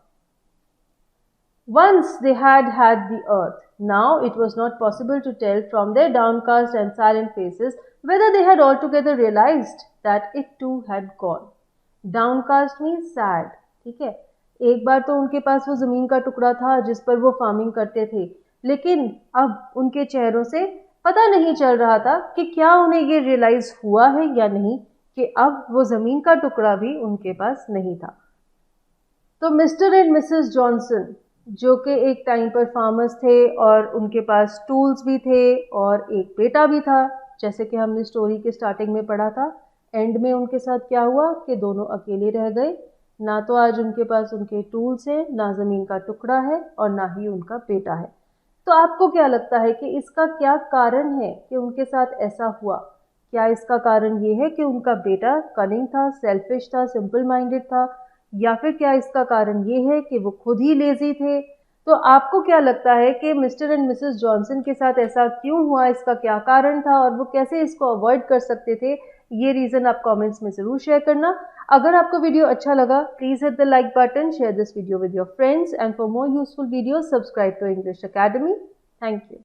Once they had the earth. Now it was not possible to tell from their downcast and silent faces whether they had altogether realized that it too had gone. Downcast means sad, ठीक है। एक बार तो उनके पास वो जमीन का टुकड़ा था जिस पर वो फार्मिंग करते थे, लेकिन अब उनके चेहरों से पता नहीं चल रहा था कि क्या उन्हें ये रियलाइज हुआ है या नहीं कि अब वो जमीन का टुकड़ा भी उनके पास नहीं था। तो मिस्टर एंड मिसेस जॉनसन, जो कि एक टाइम पर फार्मर्स थे और उनके पास टूल्स भी थे और एक बेटा भी था, जैसे कि हमने स्टोरी के स्टार्टिंग में पढ़ा था। एंड में उनके साथ क्या हुआ कि दोनों अकेले रह गए। ना तो आज उनके पास उनके टूल्स हैं, ना ज़मीन का टुकड़ा है और ना ही उनका बेटा है। तो आपको क्या लगता है कि इसका क्या कारण है कि उनके साथ ऐसा हुआ? क्या इसका कारण ये है कि उनका बेटा कनिंग था, सेल्फिश था, सिंपल माइंडेड था, या फिर क्या इसका कारण ये है कि वो खुद ही लेजी थे? तो आपको क्या लगता है कि मिस्टर एंड मिसेस जॉनसन के साथ ऐसा क्यों हुआ, इसका क्या कारण था और वो कैसे इसको अवॉइड कर सकते थे? ये रीज़न आप कमेंट्स में ज़रूर शेयर करना। अगर आपको वीडियो अच्छा लगा, please hit the like button, share this video with your friends, and for more useful videos subscribe to English Academy. Thank you.